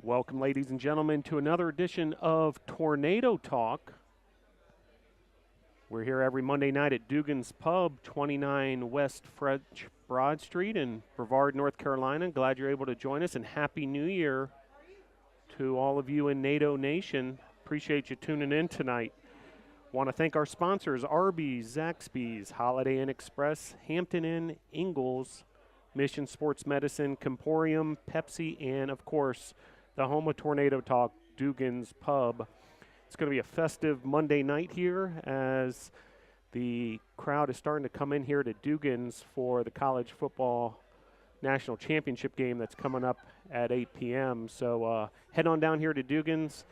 Welcome, ladies and gentlemen, to another edition of Tornado Talk. We're here every Monday night at Dugan's Pub, 29 West French Broad Street in Brevard, North Carolina. Glad you're able to join us, and Happy New Year to all of you in NATO Nation. Appreciate you tuning in tonight. Want to thank our sponsors, Arby's, Zaxby's, Holiday Inn Express, Hampton Inn, Ingalls, Mission Sports Medicine, Comporium, Pepsi, and, of course, the home of Tornado Talk, Dugan's Pub. It's going to be a festive Monday night here as the crowd is starting to come in here to Dugan's for the college football national championship game that's coming up at 8 p.m. So head on down here to Dugan's,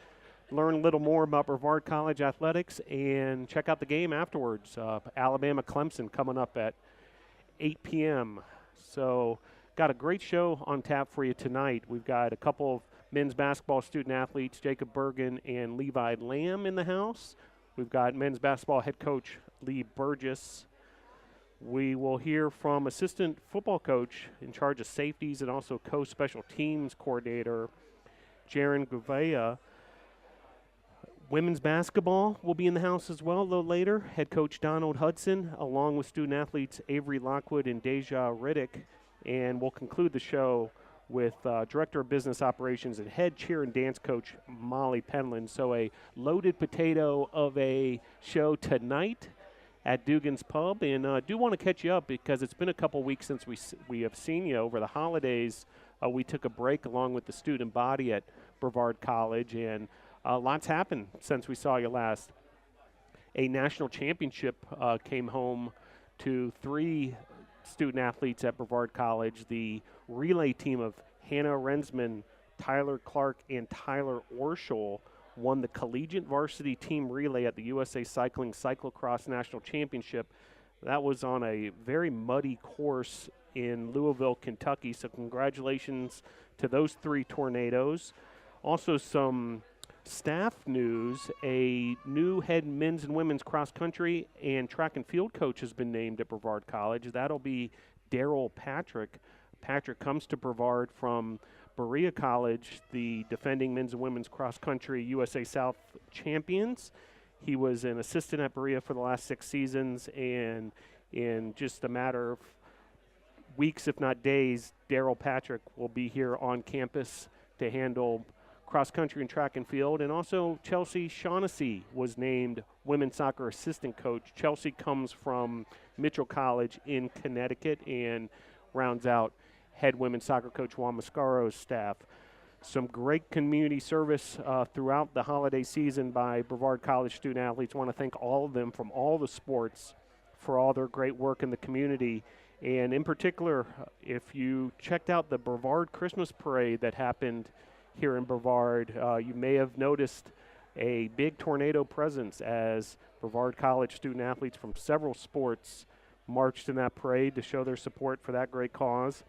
learn a little more about Brevard College athletics, and check out the game afterwards. Alabama-Clemson coming up at 8 p.m. So got a great show on tap for you tonight. We've got a couple of men's basketball student athletes, Jakob Bergen and Levi Lamb, in the house. We've got men's basketball head coach Lee Burgess. We will hear from assistant football coach in charge of safeties and also co-special teams coordinator Jeron Gouveia. Women's basketball will be in the house as well a little later. Head coach Hudson, along with student athletes Avery, Lockwood, and Deja, Riddick. And we'll conclude the show with Director of Business Operations and Head Cheer and Dance Coach Molly Penland. So a loaded potato of a show tonight at Dugan's Pub. And do want to catch you up because it's been a couple weeks since we have seen you over the holidays. We took a break along with the student body at Brevard College, and lots happened since we saw you last. A national championship came home to 3 student athletes at Brevard College. The relay team of Hannah Rensman, Tyler Clark, and Tyler Orschel won the collegiate varsity team relay at the USA Cycling Cyclocross National Championship. That was on a very muddy course in Louisville, Kentucky. So congratulations to those 3 tornadoes. Also some staff news. A new head men's and women's cross country and track and field coach has been named at Brevard College. That'll be Daryl Patrick. Patrick comes to Brevard from Berea College, the defending men's and women's cross country USA South champions. He was an assistant at Berea for the last 6 seasons, and in just a matter of weeks, if not days, Daryl Patrick will be here on campus to handle cross country and track and field. And also Chelsea Shaughnessy was named women's soccer assistant coach. Chelsea comes from Mitchell College in Connecticut and rounds out head women's soccer coach Juan Mascaro's staff. Some great community service throughout the holiday season by Brevard College student athletes. Want to thank all of them from all the sports for all their great work in the community. And in particular, if you checked out the Brevard Christmas parade that happened here in Brevard, you may have noticed a big tornado presence as Brevard College student athletes from several sports marched in that parade to show their support for that great cause.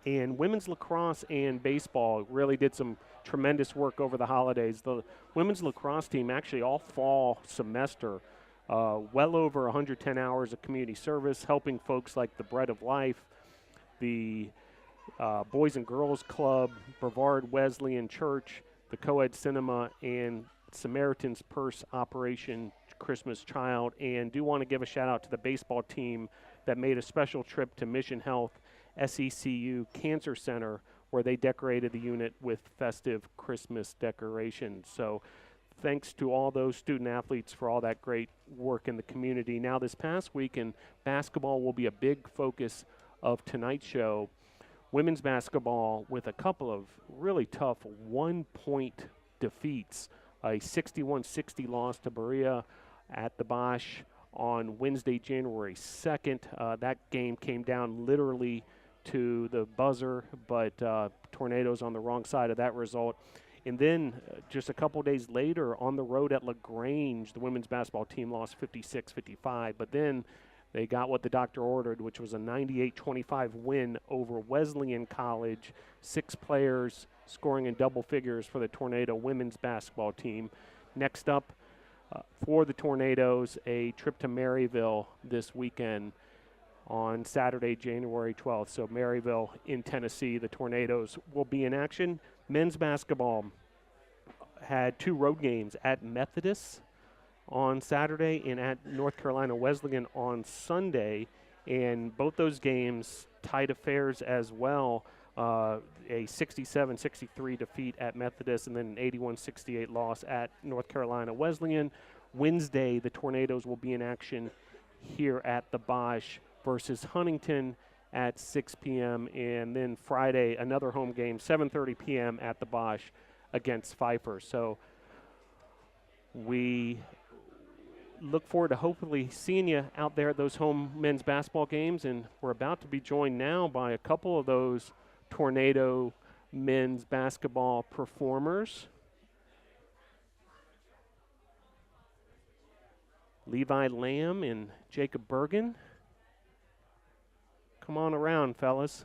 And women's lacrosse and baseball really did some tremendous work over the holidays. The women's lacrosse team actually all fall semester, well over 110 hours of community service, helping folks like the Bread of Life, the Boys and Girls Club, Brevard Wesleyan Church, the Co-ed Cinema, and Samaritan's Purse Operation Christmas Child. And do want to give a shout out to the baseball team that made a special trip to Mission Health SECU Cancer Center, where they decorated the unit with festive Christmas decorations. So thanks to all those student athletes for all that great work in the community. Now this past week, and basketball will be a big focus of tonight's show. Women's basketball with a couple of really tough one-point defeats. A 61-60 loss to Berea at the Bosch on Wednesday, January 2nd. That game came down literally to the buzzer, but tornadoes on the wrong side of that result. And then just a couple days later on the road at LaGrange, the women's basketball team lost 56-55. But then they got what the doctor ordered, which was a 98-25 win over Wesleyan College. 6 players scoring in double figures for the Tornado women's basketball team. Next up for the Tornadoes, a trip to Maryville this weekend on Saturday, January 12th. So Maryville in Tennessee, the Tornadoes will be in action. men's basketball had 2 road games at Methodist on Saturday and at North Carolina Wesleyan on Sunday, and both those games tight affairs as well. A 67-63 defeat at Methodist and then an 81-68 loss at North Carolina Wesleyan. Wednesday, the Tornadoes will be in action here at the Bosch versus Huntington at 6 p.m. And then Friday, another home game, 7:30 p.m. at the Bosch against Pfeiffer. So we look forward to hopefully seeing you out there at those home men's basketball games. And we're about to be joined now by a couple of those Tornado men's basketball performers. Levi Lamb and Jakob Bergen. Come on around, fellas.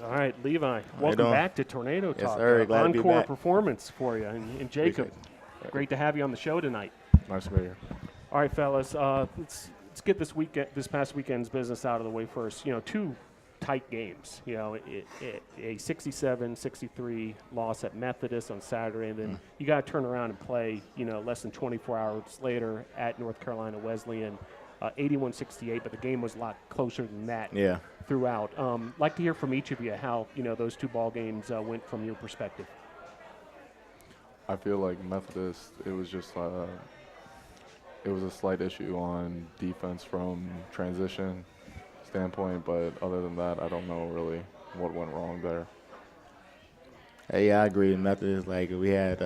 All right, Levi, welcome back to Tornado Talk. Yes, sir. Glad to be Encore back. performance for you. And Jakob, great to have you on the show tonight. Nice to be here. All right, fellas, let's get this past weekend's business out of the way first. 2 tight games. A 67-63 loss at Methodist on Saturday, and then you got to turn around and play, less than 24 hours later at North Carolina Wesleyan, 81-68, but the game was a lot closer than that throughout. Like to hear from each of you how, those 2 ball games went from your perspective. I feel like Methodist, it was just it was a slight issue on defense from transition standpoint, but other than that, I don't know really what went wrong there. Hey, I agree with Methodist. Like we had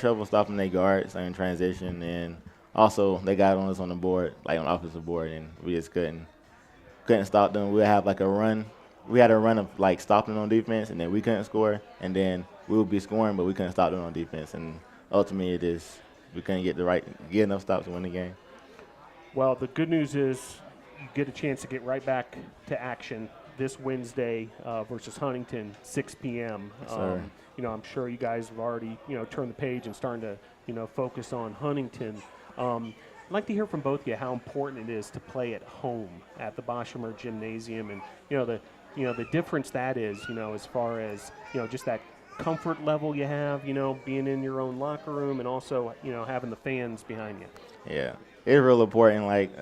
trouble stopping their guards in transition, and also they got on us on the board, like on the offensive board, and we just couldn't stop them. We have like a run. We had a run of like stopping on defense, and then we couldn't score, and then we would be scoring, but we couldn't stop them on defense, and ultimately we couldn't get enough stops to win the game. Well, the good news is you get a chance to get right back to action this Wednesday versus Huntington, 6 p.m. I'm sure you guys have already, turned the page and starting to, focus on Huntington. I'd like to hear from both of you how important it is to play at home at the Boshemer Gymnasium, and the difference that is, as far as just that comfort level you have, being in your own locker room, and also having the fans behind you. Yeah, it's real important. Like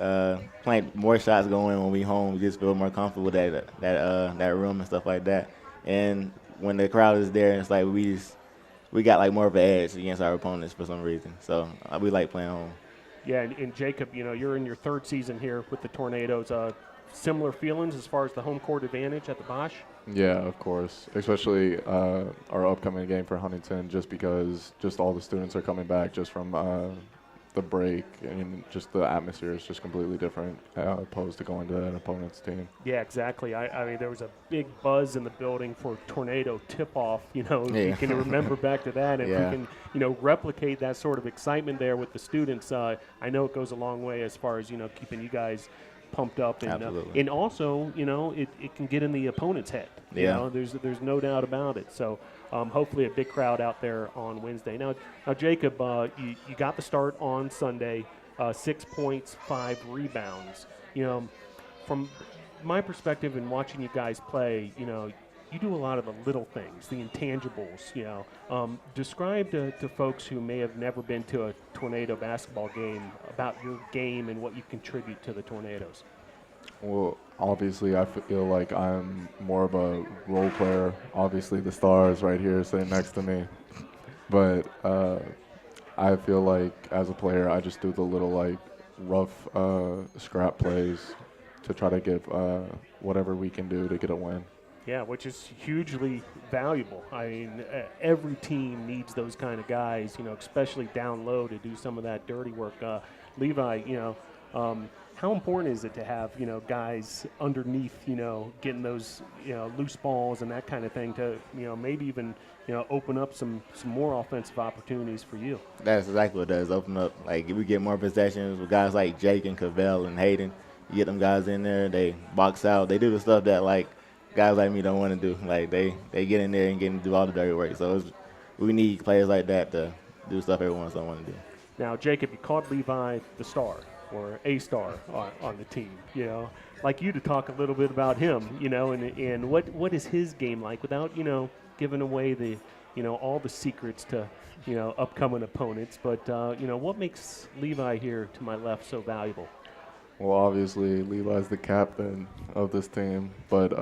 playing more shots going when we home, we just feel more comfortable with that room and stuff like that. And when the crowd is there, it's like we got like more of an edge against our opponents for some reason. So we like playing home. Yeah, and Jakob, you're in your 3rd season here with the Tornadoes. Similar feelings as far as the home court advantage at the Bosch? Yeah, of course, especially our upcoming game for Huntington, just because all the students are coming back just from the break, and just the atmosphere is just completely different opposed to going to an opponent's team. Yeah, exactly. I mean, there was a big buzz in the building for Tornado tip-off. You can remember back to that, and if we can, replicate that sort of excitement there with the students, I know it goes a long way as far as keeping you guys pumped up, and also it can get in the opponent's head. There's no doubt about it. So hopefully a big crowd out there on Wednesday. Now Jakob, you got the start on Sunday, 6 points, 5 rebounds. From my perspective in watching you guys play, you do a lot of the little things, the intangibles. Describe to folks who may have never been to a Tornado basketball game about your game and what you contribute to the Tornadoes. Well, obviously, I feel like I'm more of a role player. Obviously, the star is right here sitting next to me. But I feel like as a player, I just do the little like rough scrap plays to try to give whatever we can do to get a win. Yeah, which is hugely valuable. I mean, every team needs those kind of guys, especially down low to do some of that dirty work. Levi, how important is it to have, guys underneath, getting those, loose balls and that kind of thing to, maybe even, open up some more offensive opportunities for you? That's exactly what it does, open up. Like, if we get more possessions with guys like Jake and Cavell and Hayden, you get them guys in there, they box out. They do the stuff that, like, guys like me don't want to do. Like, they get in there and do all the dirty work. So we need players like that to do stuff everyone don't want to do. Now, Jacob, you called Levi the star or a star on the team. You know, like you to talk a little bit about him. You know, and what is his game like without giving away the all the secrets to upcoming opponents. But what makes Levi here to my left so valuable? Well, obviously, Levi's the captain of this team, but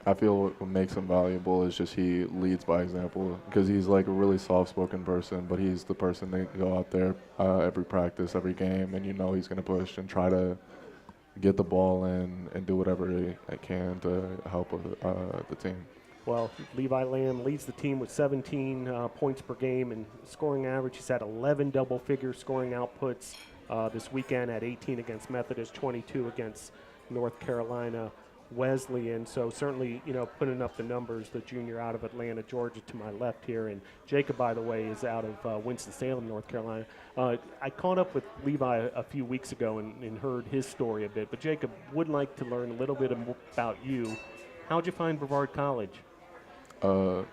I feel what makes him valuable is just he leads by example because he's like a really soft-spoken person, but he's the person that go out there every practice, every game, and he's going to push and try to get the ball in and do whatever he can to help the team. Well, Levi Lamb leads the team with 17 points per game and scoring average. He's had 11 double-figure scoring outputs this weekend at 18 against Methodist, 22 against North Carolina Wesleyan. So certainly, putting up the numbers, the junior out of Atlanta, Georgia to my left here. And Jakob, by the way, is out of Winston-Salem, North Carolina. I caught up with Levi a few weeks ago and heard his story a bit. But Jakob, would like to learn a little bit about you. How'd you find Brevard College? Well,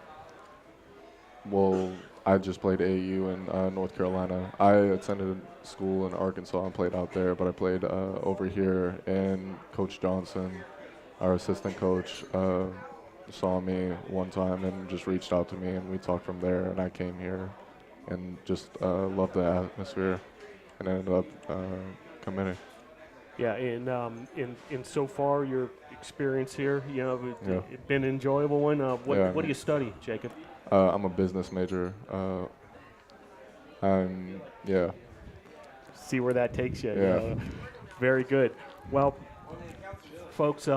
I just played AU in North Carolina. I attended school in Arkansas and played out there, but I played over here, and Coach Johnson, our assistant coach, saw me one time and just reached out to me, and we talked from there, and I came here and just loved the atmosphere and ended up committing. Yeah, and so far your experience here, it's been an enjoyable one. What do you study, Jakob? I'm a business major. Yeah. See where that takes you. Yeah. Very good. Well, folks,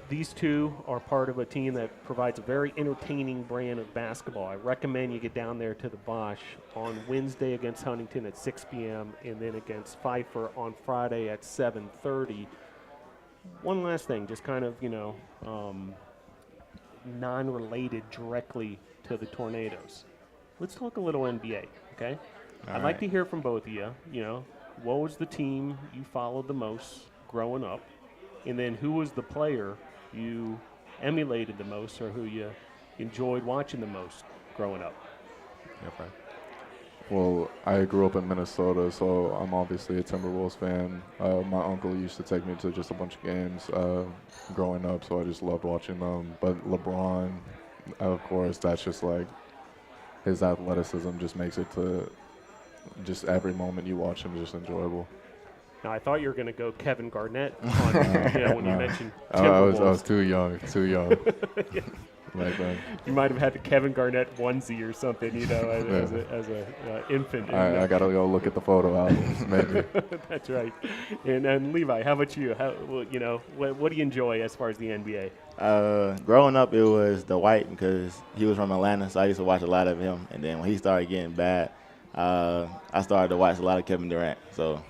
these two are part of a team that provides a very entertaining brand of basketball. I recommend you get down there to the Bosch on Wednesday against Huntington at 6 p.m. and then against Pfeiffer on Friday at 7:30. One last thing, just kind of, non-related directly to the Tornadoes. Let's talk a little NBA, okay? I'd like to hear from both of you. What was the team you followed the most growing up? And then who was the player you emulated the most or who you enjoyed watching the most growing up? Okay. Well, I grew up in Minnesota, so I'm obviously a Timberwolves fan. My uncle used to take me to just a bunch of games growing up, so I just loved watching them. But LeBron, of course, that's just like his athleticism just makes it to just every moment you watch him just enjoyable. Now, I thought you were going to go Kevin Garnett on, when you mentioned Timberwolves. I was too young. Yeah. Like that. You might have had the Kevin Garnett onesie or something, as an infant. I got to go look at the photo albums, maybe. That's right. And Levi, how about you? What do you enjoy as far as the NBA? Growing up, it was the White because he was from Atlanta, so I used to watch a lot of him. And then when he started getting bad, I started to watch a lot of Kevin Durant. So,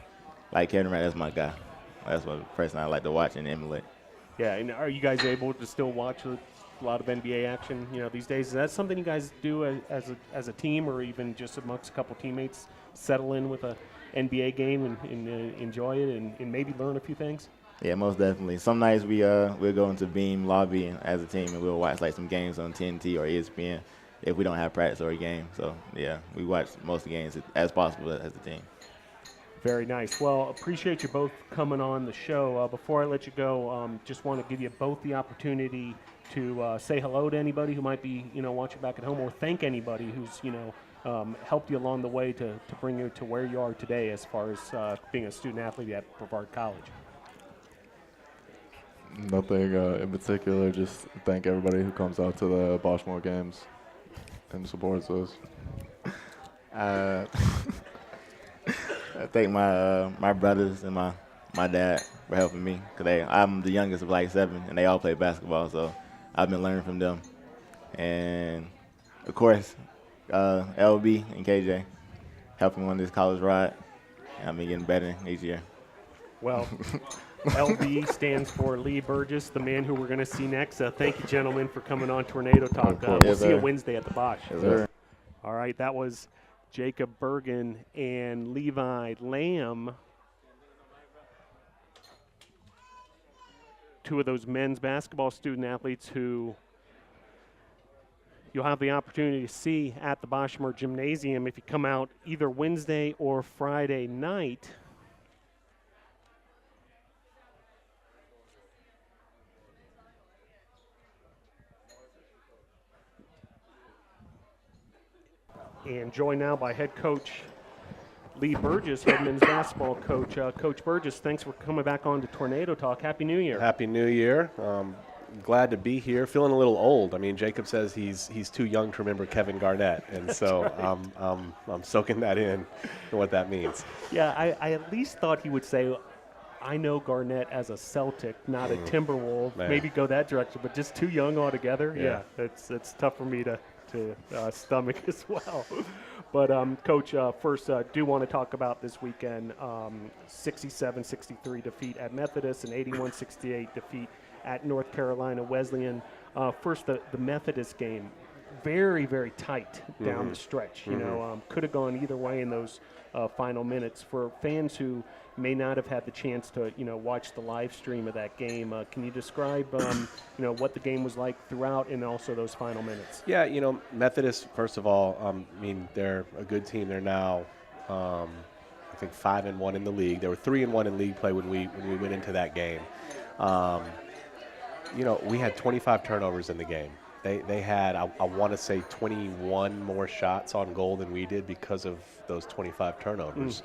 Kevin Durant, that's my guy. That's the person I like to watch and emulate. Yeah, and are you guys able to still watch a lot of NBA action, these days? Is that something you guys do as a team or even just amongst a couple teammates, settle in with a NBA game and enjoy it and maybe learn a few things? Yeah, most definitely. Some nights we'll go into Beam lobby as a team and we'll watch some games on TNT or ESPN if we don't have practice or a game. So, yeah, we watch most of the games as possible as a team. Very nice. Well, appreciate you both coming on the show. Before I let you go, just want to give you both the opportunity to say hello to anybody who might be, watching back at home, or thank anybody who's, helped you along the way to bring you to where you are today as far as being a student athlete at Brevard College. Nothing in particular. Just thank everybody who comes out to the Boschmore games and supports us. I thank my brothers and my dad for helping me because I'm the youngest of 7, and they all play basketball, so I've been learning from them. And, of course, LB and KJ helping me on this college ride. I've been getting better each year. Well, LB stands for Lee Burgess, the man who we're going to see next. Thank you, gentlemen, for coming on Tornado Talk. We'll see you Wednesday at the Bosch. Yes, all right, that was Jakob Bergen and Levi Lamb, two of those men's basketball student athletes who, you'll have the opportunity to see at the Boschmer Gymnasium if you come out either Wednesday or Friday night. And joined now by head coach Lee Burgess, head men's basketball coach. Coach Burgess, thanks for coming back on to Tornado Talk. Happy New Year. Happy New Year. Glad to be here. Feeling a little old. I mean, Jakob says he's too young to remember Kevin Garnett, and so right. I'm soaking that in and what that means. Yeah, I at least thought he would say, I know Garnett as a Celtic, not a Timberwolf. Man. Maybe go that direction, but just too young altogether. Yeah. It's tough for me to stomach as well. But, Coach, first, do want to talk about this weekend, 67-63 defeat at Methodist and 81-68 defeat at North Carolina Wesleyan. First, the Methodist game, very, very tight down the stretch. You know, could have gone either way in those final minutes. For fans who may not have had the chance to, watch the live stream of that game, can you describe, what the game was like throughout and also those final minutes? Yeah, Methodist, first of all, I mean, they're a good team. They're now, I think, 5-1 in the league. They were 3-1 in league play when we went into that game. We had 25 turnovers in the game. They had, I want to say, 21 more shots on goal than we did because of those 25 turnovers.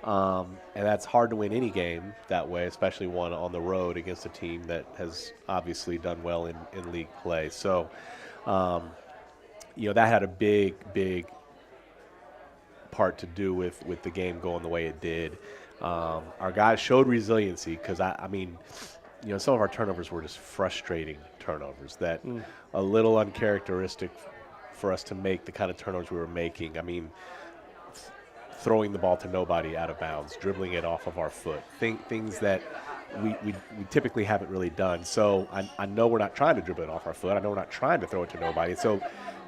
And that's hard to win any game that way, especially one on the road against a team that has obviously done well in league play. So, that had a big part to do with the game going the way it did. Our guys showed resiliency because, I mean, some of our turnovers were just frustrating turnovers that a little uncharacteristic for us to make the kind of turnovers we were making. I mean, throwing the ball to nobody out of bounds, dribbling it off of our foot, things that we typically haven't really done. So I know we're not trying to dribble it off our foot. I know we're not trying to throw it to nobody. So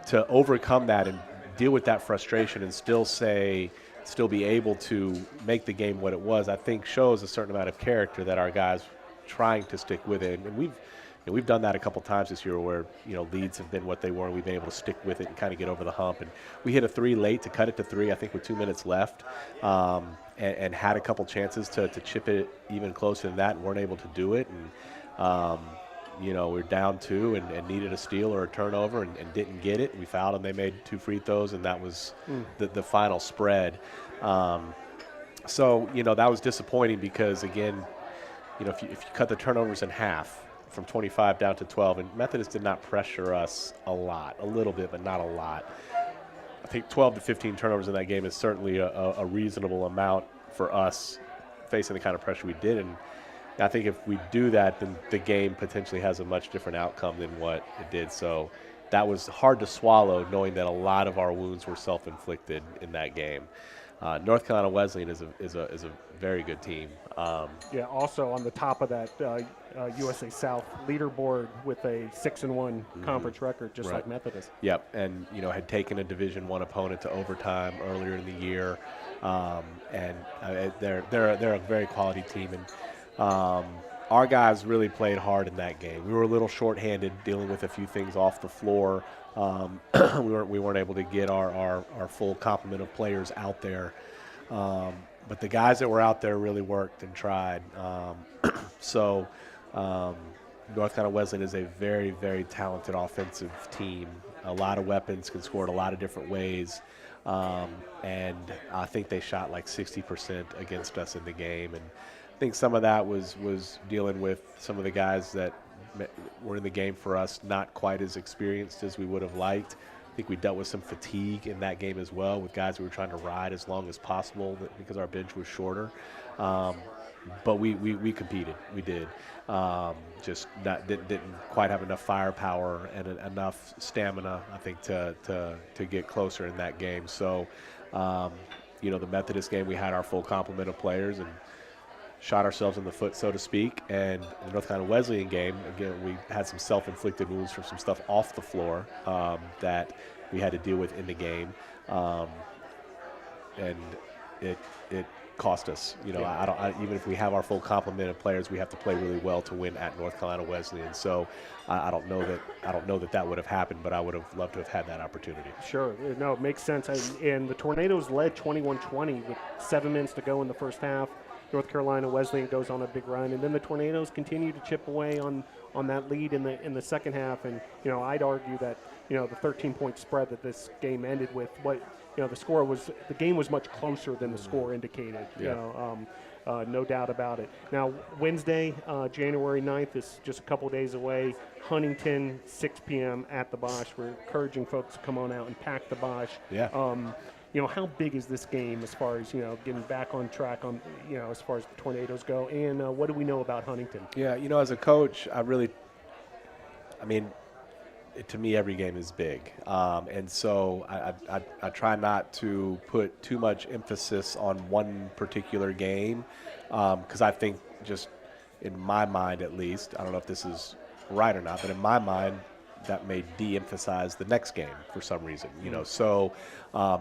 to overcome that and deal with that frustration and still be able to make the game what it was, I think shows a certain amount of character that our guys trying to stick with it. And we've done that a couple times this year where, leads have been what they were, and we've been able to stick with it and kind of get over the hump. And we hit a 3 late to cut it to 3, I think, with 2 minutes left, and had a couple chances to chip it even closer than that and weren't able to do it. And, we're down 2 and needed a steal or a turnover and didn't get it. We fouled them. They made 2 free throws, and that was the final spread. So, that was disappointing because, again, if you cut the turnovers in half, from 25 down to 12, and Methodist did not pressure us a little bit, but not a lot. I think 12 to 15 turnovers in that game is certainly a reasonable amount for us facing the kind of pressure we did, and I think if we do that, then the game potentially has a much different outcome than what it did. So that was hard to swallow, knowing that a lot of our wounds were self-inflicted in that game. North Carolina Wesleyan is a very good team. Also on the top of that USA South leaderboard with a 6-1 conference record, just like Methodist. Yep, and had taken a Division I opponent to overtime earlier in the year, and they're a very quality team. And our guys really played hard in that game. We were a little shorthanded, dealing with a few things off the floor. We weren't able to get our full complement of players out there. But the guys that were out there really worked and tried. North Carolina Wesleyan is a very, very talented offensive team. A lot of weapons, can score in a lot of different ways. And I think they shot like 60% against us in the game. And I think some of that was dealing with some of the guys that were in the game for us not quite as experienced as we would have liked. I think we dealt with some fatigue in that game as well, with guys who were trying to ride as long as possible because our bench was shorter. But we competed. We did. Just didn't quite have enough firepower and enough stamina, I think, to get closer in that game. So, the Methodist game, we had our full complement of players and shot ourselves in the foot, so to speak. And the North Carolina Wesleyan game, again, we had some self-inflicted wounds from some stuff off the floor that we had to deal with in the game. And it cost us. You know, even if we have our full complement of players, we have to play really well to win at North Carolina Wesleyan. So I don't know that would have happened, but I would have loved to have had that opportunity. Sure. No, it makes sense. And the Tornadoes led 21-20 with 7 minutes to go in the first half. North Carolina Wesleyan goes on a big run, and then the Tornadoes continue to chip away on that lead in the second half. And I'd argue that the 13-point spread that this game ended with, the game was much closer than the score indicated. No doubt about it. Now Wednesday, January 9th is just a couple days away. Huntington, 6 p.m. at the Bosch. We're encouraging folks to come on out and pack the Bosch. Yeah. How big is this game as far as getting back on track as far as the Tornadoes go, and what do we know about Huntington? Yeah, as a coach, to me every game is big, and so I try not to put too much emphasis on one particular game, because I think, just in my mind at least, I don't know if this is right or not, but in my mind, that may de-emphasize the next game for some reason, So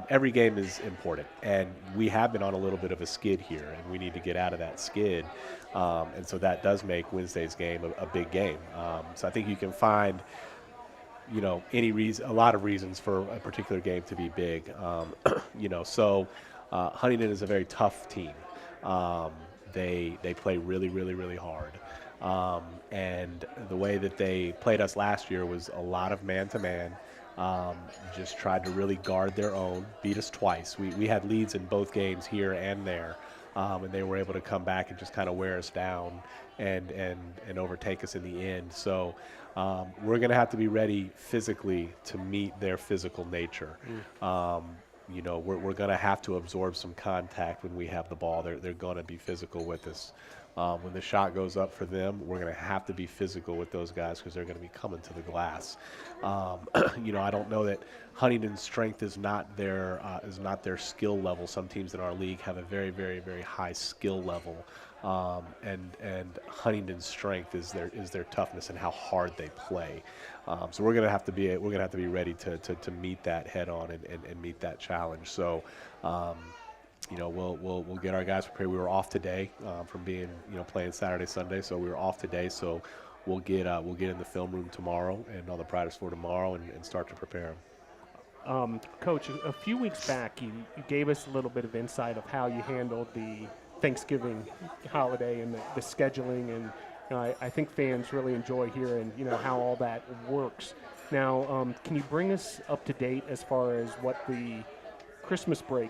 every game is important, and we have been on a little bit of a skid here, and we need to get out of that skid, and so that does make Wednesday's game a big game. So I think you can find, a lot of reasons for a particular game to be big. So Huntington is a very tough team. They play really, really, really hard. And the way that they played us last year was a lot of man-to-man, just tried to really guard their own, beat us twice. We had leads in both games here and there, and they were able to come back and just kind of wear us down and overtake us in the end. So we're going to have to be ready physically to meet their physical nature. We're going to have to absorb some contact when we have the ball. They're going to be physical with us. When the shot goes up for them, we're going to have to be physical with those guys because they're going to be coming to the glass. I don't know that Huntington's strength is not their skill level. Some teams in our league have a very, very, very high skill level, and Huntington's strength is their toughness and how hard they play. So we're going to have to be ready to meet that head on and meet that challenge. So. We'll get our guys prepared. We were off today from being playing Saturday, Sunday, so we were off today. So we'll get in the film room tomorrow and on the practice floor tomorrow and start to prepare them. Coach, a few weeks back, you gave us a little bit of insight of how you handled the Thanksgiving holiday and the scheduling, and I think fans really enjoy hearing how all that works. Now, can you bring us up to date as far as what the Christmas break,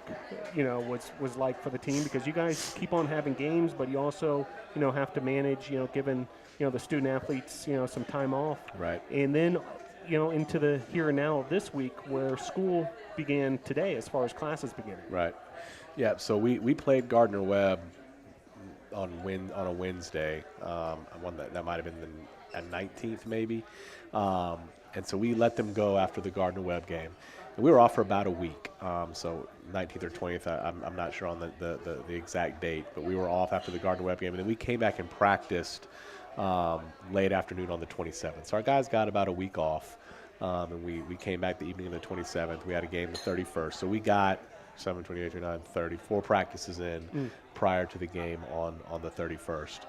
was like for the team, because you guys keep on having games, but you also, have to manage, giving, the student athletes, some time off. Right. And then, into the here and now of this week where school began today as far as classes beginning. Right. Yeah. So we played Gardner-Webb on a Wednesday. That might have been the 19th maybe. And so we let them go after the Gardner-Webb game. We were off for about a week, so 19th or 20th. I'm not sure on the exact date, but we were off after the Gardner-Webb game, and then we came back and practiced late afternoon on the 27th. So our guys got about a week off, and we came back the evening of the 27th. We had a game the 31st, so we got 7, 28, 29, 30, 4 practices in prior to the game on the 31st.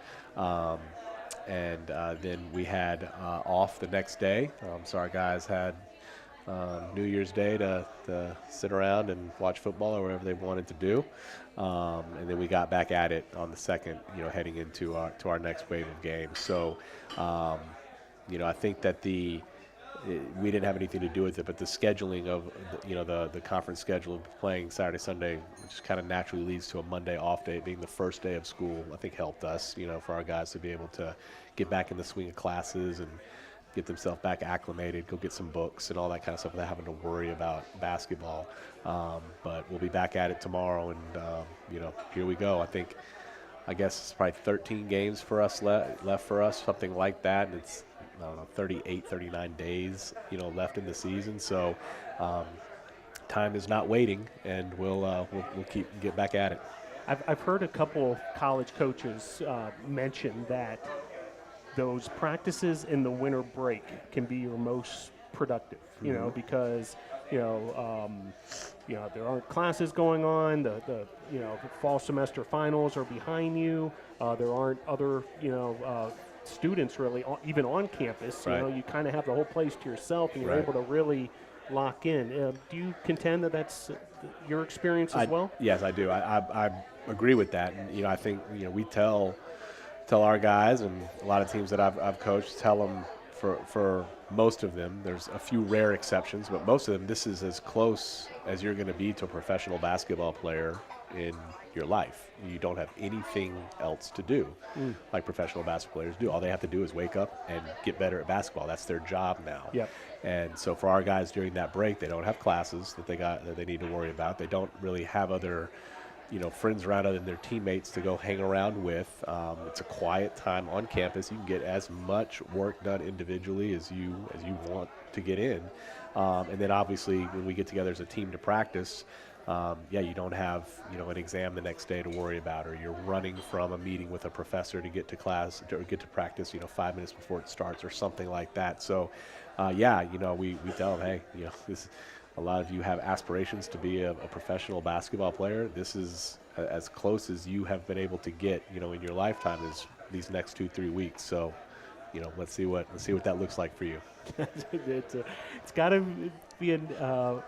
And then we had off the next day, so our guys had New Year's Day to sit around and watch football or whatever they wanted to do, and then we got back at it on the 2nd, heading into our next wave of games. So, I think that we didn't have anything to do with it, but the scheduling of the conference schedule of playing Saturday, Sunday, just kind of naturally leads to a Monday off day being the first day of school. I think helped us, for our guys to be able to get back in the swing of classes and get themselves back acclimated, go get some books and all that kind of stuff without having to worry about basketball. But we'll be back at it tomorrow, and here we go. I guess it's probably 13 games for us left for us, something like that. And it's 38, 39 days, left in the season. So time is not waiting, and we'll get back at it. I've heard a couple college coaches mention that those practices in the winter break can be your most productive, you know, because, you know, there aren't classes going on, the fall semester finals are behind you, there aren't other, students really even on campus. Right. You know, you kind of have the whole place to yourself, and you're Right. able to really lock in. Do you contend that that's your experience as well? Yes, I do. I agree with that. And, you know, I think, you know, we tell our guys, and a lot of teams that I've coached, tell them for most of them, there's a few rare exceptions, but most of them, this is as close as you're going to be to a professional basketball player in your life. You don't have anything else to do like professional basketball players do. All they have to do is wake up and get better at basketball. That's their job now. Yep. And so for our guys during that break, they don't have classes that they need to worry about. They don't really have other, you know, friends around other than their teammates to go hang around with. It's a quiet time on campus. You can get as much work done individually as you want to get in. And then obviously when we get together as a team to practice, you don't have, you know, an exam the next day to worry about, or you're running from a meeting with a professor to get to class or get to practice, you know, 5 minutes before it starts or something like that. So, you know, we tell them, hey, you know, a lot of you have aspirations to be a professional basketball player. This is as close as you have been able to get, you know, in your lifetime is these next 2-3 weeks. So, you know, let's see what that looks like for you. It's got to be a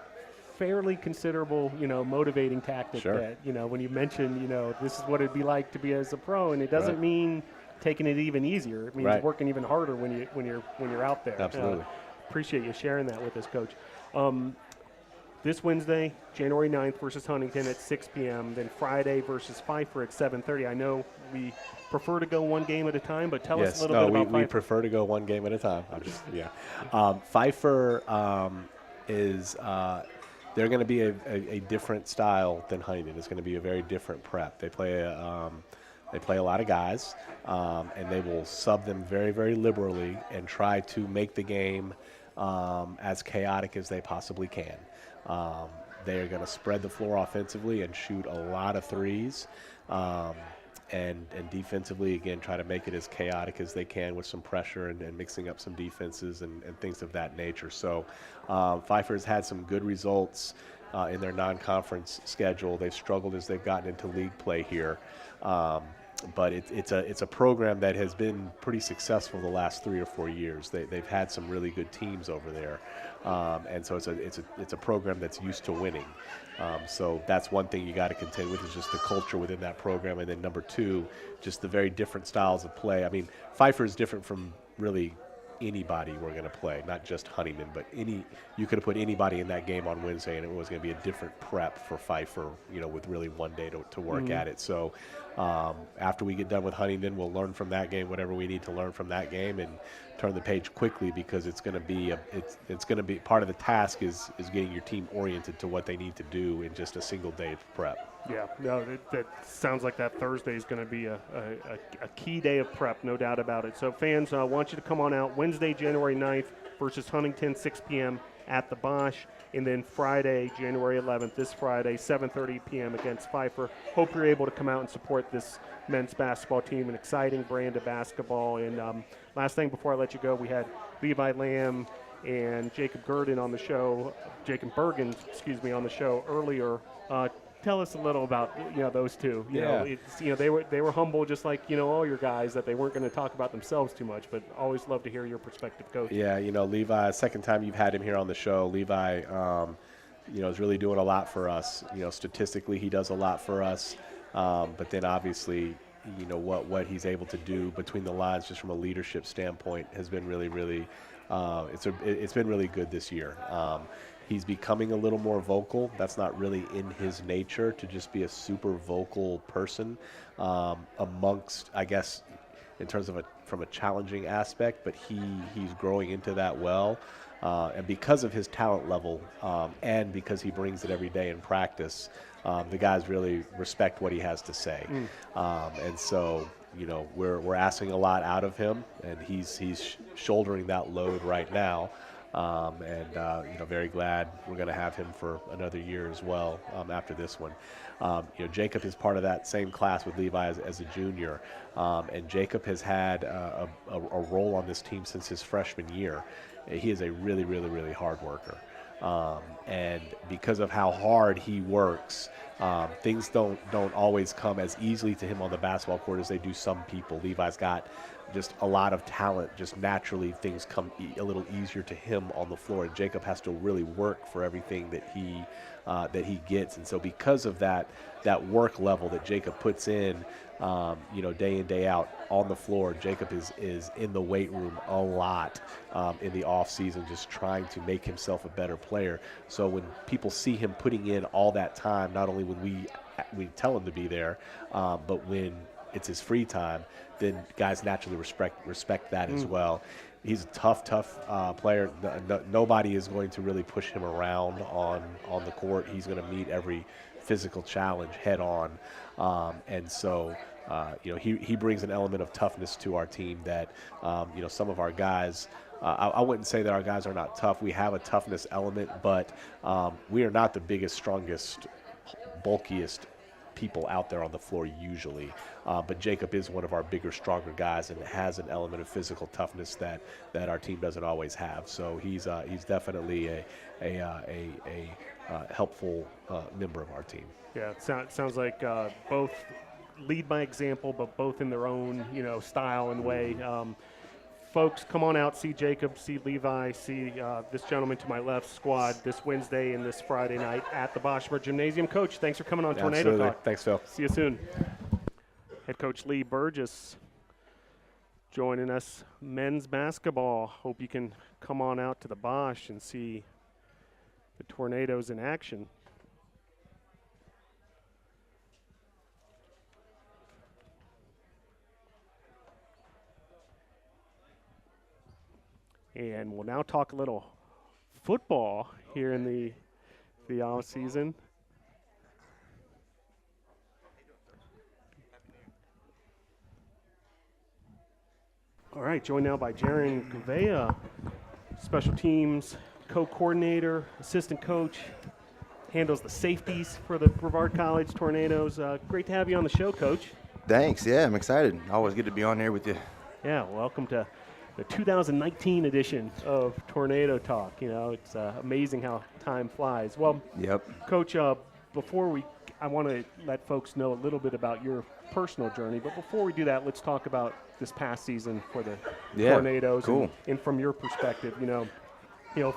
fairly considerable, you know, motivating tactic. Sure. That, you know, when you mention, you know, this is what it'd be like to be as a pro, and it doesn't Right. mean taking it even easier. It means Right. working even harder when you're out there. Absolutely. Appreciate you sharing that with us, Coach. This Wednesday, January 9th versus Huntington at 6 p.m., then Friday versus Pfeiffer at 7:30. I know we prefer to go one game at a time, but tell us a little bit about we Pfeiffer. prefer to go one game at a time. Pfeiffer is they're going to be a different style than Huntington. It's going to be a very different prep. They play a lot of guys, and they will sub them very, very liberally and try to make the game as chaotic as they possibly can. They are going to spread the floor offensively and shoot a lot of threes. And defensively, again, try to make it as chaotic as they can with some pressure and mixing up some defenses and things of that nature. So Pfeiffer's had some good results in their non-conference schedule. They've struggled as they've gotten into league play here. But it's a program that has been pretty successful the last 3 or 4 years. They've had some really good teams over there, and so it's a program that's used to winning. So that's one thing you got to contend with, is just the culture within that program, and then number two, just the very different styles of play. I mean, Pfeiffer is different from really anybody we're going to play, not just Huntington, but you could have put anybody in that game on Wednesday, and it was going to be a different prep for Pfeiffer, you know, with really one day to work at it. So after we get done with Huntington, we'll learn from that game whatever we need to learn from that game and turn the page quickly, because it's going to be it's going to be part of the task is getting your team oriented to what they need to do in just a single day of prep. Yeah, no, that sounds like that Thursday is going to be a key day of prep, no doubt about it. So fans, I want you to come on out Wednesday, January 9th versus Huntington, 6 p.m. at the Bosch, and then Friday, January 11th, this Friday, 7:30 p.m. against Pfeiffer. Hope you're able to come out and support this men's basketball team, an exciting brand of basketball. And last thing before I let you go, we had Levi Lamb and Jakob Bergen on the show earlier. Tell us a little about those two. You know, they were humble, just like all your guys, that they weren't going to talk about themselves too much. But always love to hear your perspective, Coach. Yeah, Levi. Second time you've had him here on the show. Levi, is really doing a lot for us. Statistically, he does a lot for us. But then obviously, what he's able to do between the lines, just from a leadership standpoint, has been really, really. It's been really good this year. He's becoming a little more vocal. That's not really in his nature, to just be a super vocal person amongst, I guess, in terms of from a challenging aspect, but he's growing into that well. And because of his talent level and because he brings it every day in practice, the guys really respect what he has to say. And so, we're asking a lot out of him, and he's shouldering that load right now. Very glad we're going to have him for another year as well after this one. Jakob is part of that same class with Levi as a junior, and Jakob has had a role on this team since his freshman year. he is a really, really, really hard worker. And because of how hard he works, things don't always come as easily to him on the basketball court as they do some people. Levi's got just a lot of talent. Just naturally, things come a little easier to him on the floor. And Jakob has to really work for everything that he gets. And so because of that work level that Jakob puts in, day in, day out on the floor, Jakob is in the weight room a lot in the off season, just trying to make himself a better player. So when people see him putting in all that time, not only when we tell him to be there, but when it's his free time, then guys naturally respect that as well. He's a tough player. Nobody is going to really push him around on the court. He's going to meet every physical challenge head on. And so, he brings an element of toughness to our team that, some of our guys, I wouldn't say that our guys are not tough. We have a toughness element, but we are not the biggest, strongest, bulkiest people out there on the floor usually. But Jakob is one of our bigger, stronger guys and has an element of physical toughness that our team doesn't always have. So he's definitely a helpful member of our team. Yeah, it sounds like both lead by example, but both in their own, style and way. Folks, come on out, see Jakob, see Levi, see this gentleman to my left squad this Wednesday and this Friday night at the Boschmer Gymnasium. Coach, thanks for coming on Tornado Absolutely. Talk. Thanks, Phil. See you soon. Head coach Lee Burgess joining us. Men's basketball. Hope you can come on out to the Bosch and see the Tornadoes in action. And we'll now talk a little football here in the off season. All right, joined now by Jeron Gouveia, special teams co-coordinator, assistant coach, handles the safeties for the Brevard College Tornadoes. Great to have you on the show, Coach. Thanks. Yeah, I'm excited. Always good to be on here with you. Yeah, welcome to the 2019 edition of Tornado Talk. It's amazing how time flies. Well, Yep. Coach, I want to let folks know a little bit about your personal journey, but before we do that, let's talk about this past season for the Tornadoes. Cool. And from your perspective,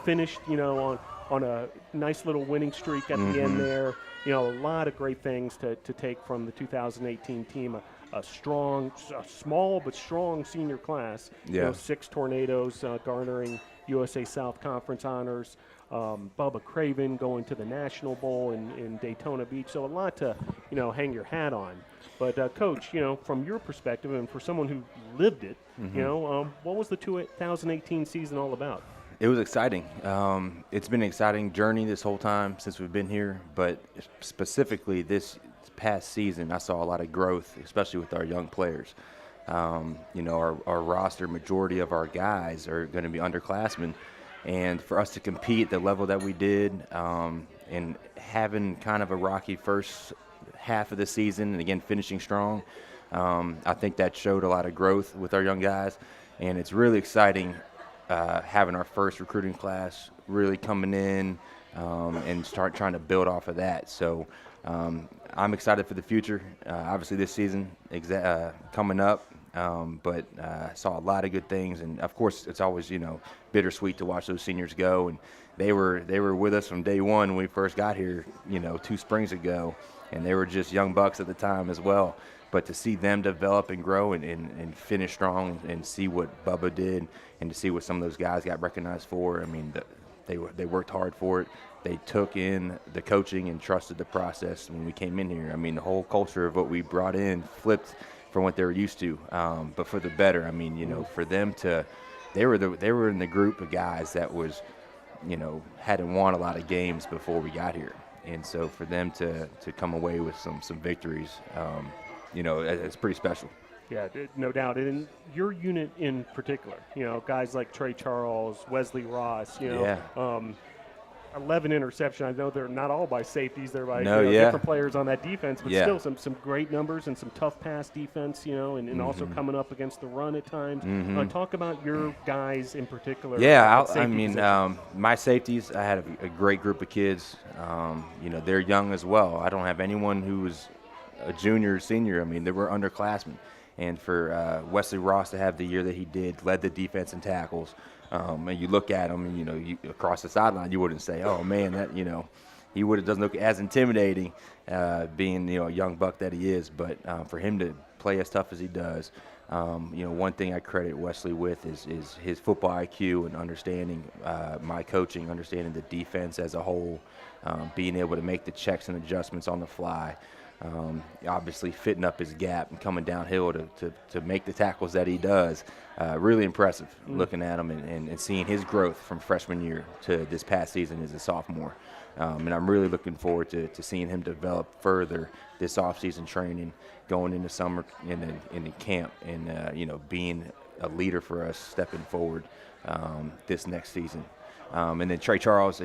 finished, on a nice little winning streak at the end there. A lot of great things to take from the 2018 team. A small but strong senior class. Yeah. 6 Tornadoes garnering USA South Conference honors. Bubba Craven going to the National Bowl in Daytona Beach. So a lot to, hang your hat on. But, Coach, from your perspective and for someone who lived it, what was the 2018 season all about? It was exciting. It's been an exciting journey this whole time since we've been here, but specifically this past season, I saw a lot of growth, especially with our young players. Our roster, majority of our guys are going to be underclassmen, and for us to compete at the level that we did, and having kind of a rocky first half of the season, and again finishing strong, I think that showed a lot of growth with our young guys, and it's really exciting having our first recruiting class really coming in and start trying to build off of that. So I'm excited for the future. Obviously this season coming up, but I saw a lot of good things, and of course it's always bittersweet to watch those seniors go, and they were with us from day one when we first got here 2 springs ago, and they were just young bucks at the time as well. But to see them develop and grow and finish strong and see what Bubba did and to see what some of those guys got recognized for, I mean, they worked hard for it. They took in the coaching and trusted the process when we came in here. I mean, the whole culture of what we brought in flipped from what they were used to, but for the better. I mean, for them to – they were in the group of guys that was, hadn't won a lot of games before we got here. And so for them to come away with some victories it's pretty special. Yeah, no doubt. And your unit in particular, guys like Trey Charles, Wesley Ross, 11 interception. I know they're not all by safeties. They're by No, different players on that defense, but Yeah. still some great numbers and some tough pass defense, and also coming up against the run at times. Talk about your guys in particular. Yeah, at safety position. my safeties, I had a great group of kids. They're young as well. I don't have anyone who was a junior or senior. I mean, they were underclassmen. And for Wesley Ross to have the year that he did, led the defense in tackles. And you look at him, and you across the sideline, you wouldn't say, "Oh man, that he doesn't look as intimidating," being a young buck that he is. But for him to play as tough as he does, one thing I credit Wesley with is his football IQ and understanding my coaching, understanding the defense as a whole, being able to make the checks and adjustments on the fly. Obviously fitting up his gap and coming downhill to make the tackles that he does. Really impressive looking at him and seeing his growth from freshman year to this past season as a sophomore. And I'm really looking forward to seeing him develop further this offseason training, going into summer into camp, and being a leader for us stepping forward this next season. And then Trey Charles,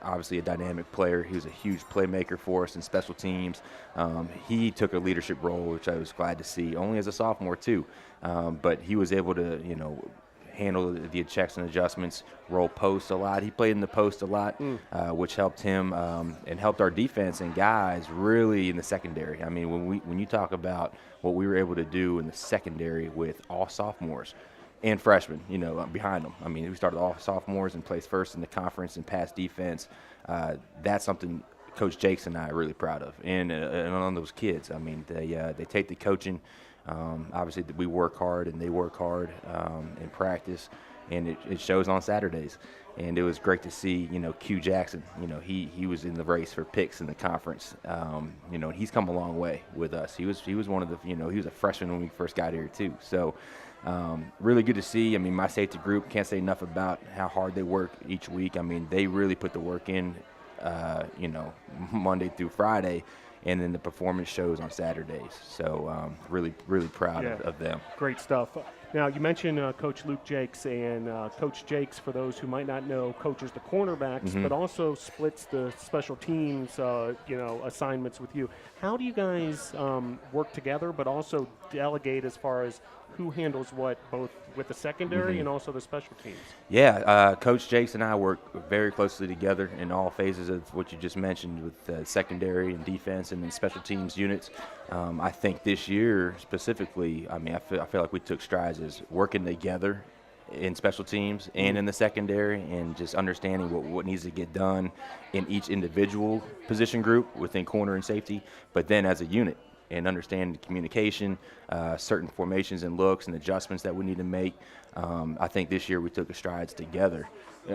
obviously a dynamic player. He was a huge playmaker for us in special teams. He took a leadership role, which I was glad to see, only as a sophomore too. But he was able to, handle the checks and adjustments, roll post a lot. He played in the post a lot, which helped him and helped our defense and guys really in the secondary. I mean, when you talk about what we were able to do in the secondary with all sophomores and freshmen, behind them. I mean, we started all sophomores and placed first in the conference in pass defense. That's something Coach Jakes and I are really proud of, and on those kids. I mean, they take the coaching. Obviously, we work hard and they work hard in practice, and it shows on Saturdays. And it was great to see, Q Jackson. He was in the race for picks in the conference. He's come a long way with us. He was one of the, he was a freshman when we first got here too. So. Really good to see. I mean, my safety group, can't say enough about how hard they work each week. I mean, they really put the work in, Monday through Friday, and then the performance shows on Saturdays. So really, really proud of them. Great stuff. Now, you mentioned Coach Luke Jakes, and Coach Jakes, for those who might not know, coaches the cornerbacks, but also splits the special teams, assignments with you. How do you guys work together, but also delegate as far as who handles what, both with the secondary and also the special teams? Yeah, Coach Jakes and I work very closely together in all phases of what you just mentioned with secondary and defense and then special teams units. I think this year specifically, I feel like we took strides as working together in special teams and in the secondary, and just understanding what needs to get done in each individual position group within corner and safety, but then as a unit, and understand communication, certain formations and looks and adjustments that we need to make. I think this year we took the strides together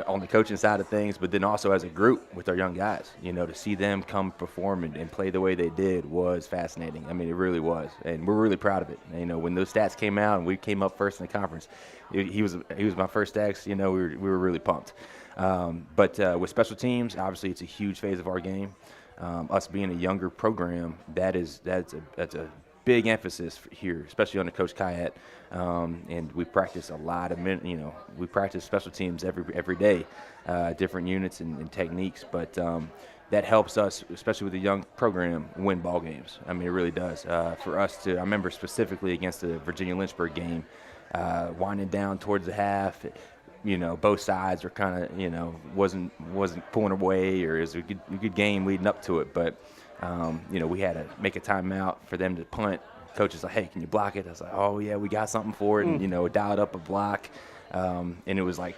on the coaching side of things, but then also as a group with our young guys. To see them come perform and play the way they did was fascinating. I mean, it really was, and we're really proud of it. When those stats came out and we came up first in the conference, he was my first stats. We were really pumped. But with special teams, obviously it's a huge phase of our game. Us being a younger program, that's a big emphasis here, especially under Coach Kayat. And we practice a lot of we practice special teams every day, different units and techniques. But that helps us, especially with a young program, win ball games. I mean, it really does. For us I remember specifically against the Virginia Lynchburg game, winding down towards the half. Both sides were kind of, wasn't pulling away, or it was a good game leading up to it. But, we had to make a timeout for them to punt. Coach was like, "Hey, can you block it?" I was like, "Oh, yeah, we got something for it." And, dialed up a block. And it was like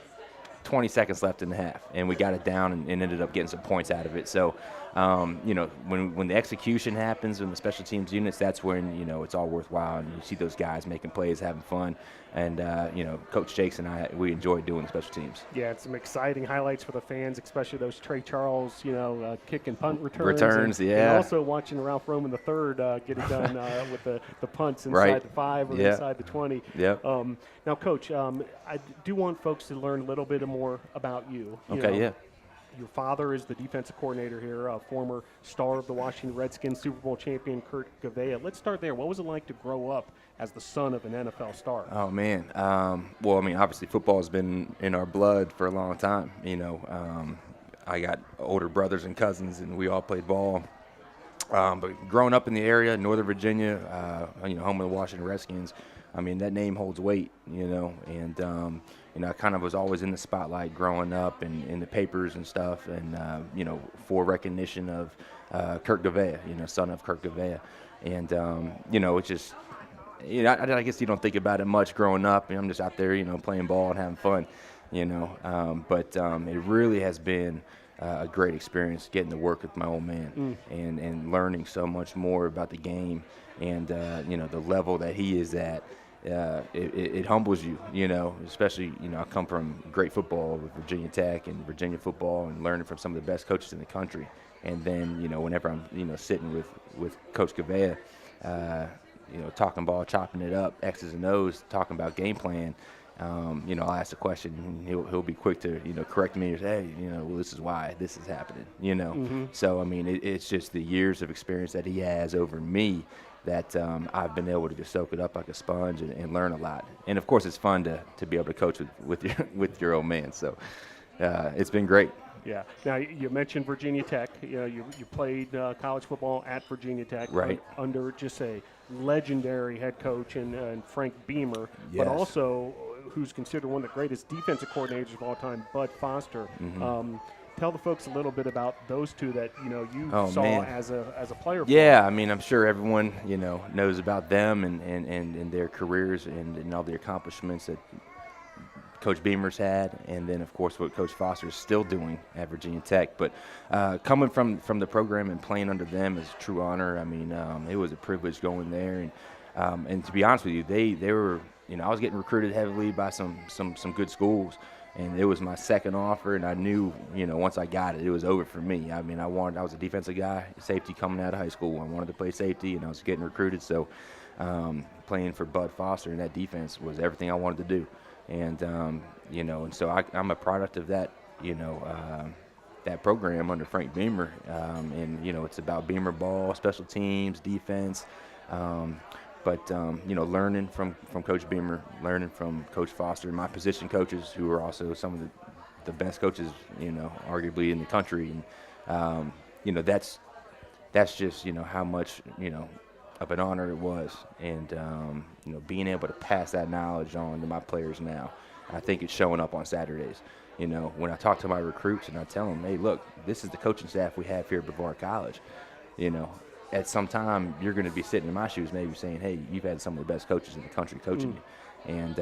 20 seconds left in the half. And we got it down and ended up getting some points out of it. So, when the execution happens in the special teams units, that's when, it's all worthwhile. And you see those guys making plays, having fun. And, Coach Jakes and I, we enjoy doing special teams. Yeah, it's some exciting highlights for the fans, especially those Trey Charles, kick and punt returns. And also watching Ralph Roman III get it done with the punts inside the 5 or inside the 20. Yep. Now, Coach, I do want folks to learn a little bit more about you. Your father is the defensive coordinator here, a former star of the Washington Redskins, Super Bowl champion Kurt Gouveia. Let's start there. What was it like to grow up as the son of an NFL star? Oh, man. Obviously football has been in our blood for a long time. I got older brothers and cousins, and we all played ball. But growing up in the area, Northern Virginia, home of the Washington Redskins, I mean, that name holds weight, and, I kind of was always in the spotlight growing up and in the papers and stuff, and, for recognition of Kurt Gouveia, son of Kurt Gouveia. And, it's just, I guess you don't think about it much growing up. I'm just out there, playing ball and having fun, but it really has been a great experience getting to work with my old man and learning so much more about the game and, the level that he is at. It humbles you, especially, I come from great football with Virginia Tech and Virginia football and learning from some of the best coaches in the country. And then, whenever I'm, sitting with Coach Gouveia, talking ball, chopping it up, X's and O's, talking about game plan, I'll ask a question and he'll be quick to, correct me and say, hey, well, this is why this is happening, So, I mean, it's just the years of experience that he has over me that I've been able to just soak it up like a sponge and learn a lot. And, of course, it's fun to be able to coach with your old man. So it's been great. Yeah. Now, you mentioned Virginia Tech. You played college football at Virginia Tech, right, under just a legendary head coach and Frank Beamer, yes, but also who's considered one of the greatest defensive coordinators of all time, Bud Foster. Tell the folks a little bit about those two that you saw as a player. Yeah, I mean, I'm sure everyone knows about them and their careers and all the accomplishments that Coach Beamer's had, and then of course what Coach Foster is still doing at Virginia Tech. But coming from the program and playing under them is a true honor. I mean, it was a privilege going there, and to be honest with you, they were I was getting recruited heavily by some good schools. And it was my second offer, and I knew, once I got it, it was over for me. I mean, I was a defensive guy, safety coming out of high school. I wanted to play safety, and I was getting recruited. So playing for Bud Foster in that defense was everything I wanted to do. And, and so I'm a product of that, that program under Frank Beamer. And, it's about Beamer ball, special teams, defense. But, learning from Coach Beamer, learning from Coach Foster, my position coaches, who are also some of the best coaches, arguably in the country. And, that's just, how much, of an honor it was. And, being able to pass that knowledge on to my players now, I think it's showing up on Saturdays. When I talk to my recruits and I tell them, hey, look, this is the coaching staff we have here at Brevard College, at some time, you're going to be sitting in my shoes maybe saying, hey, you've had some of the best coaches in the country coaching you. And,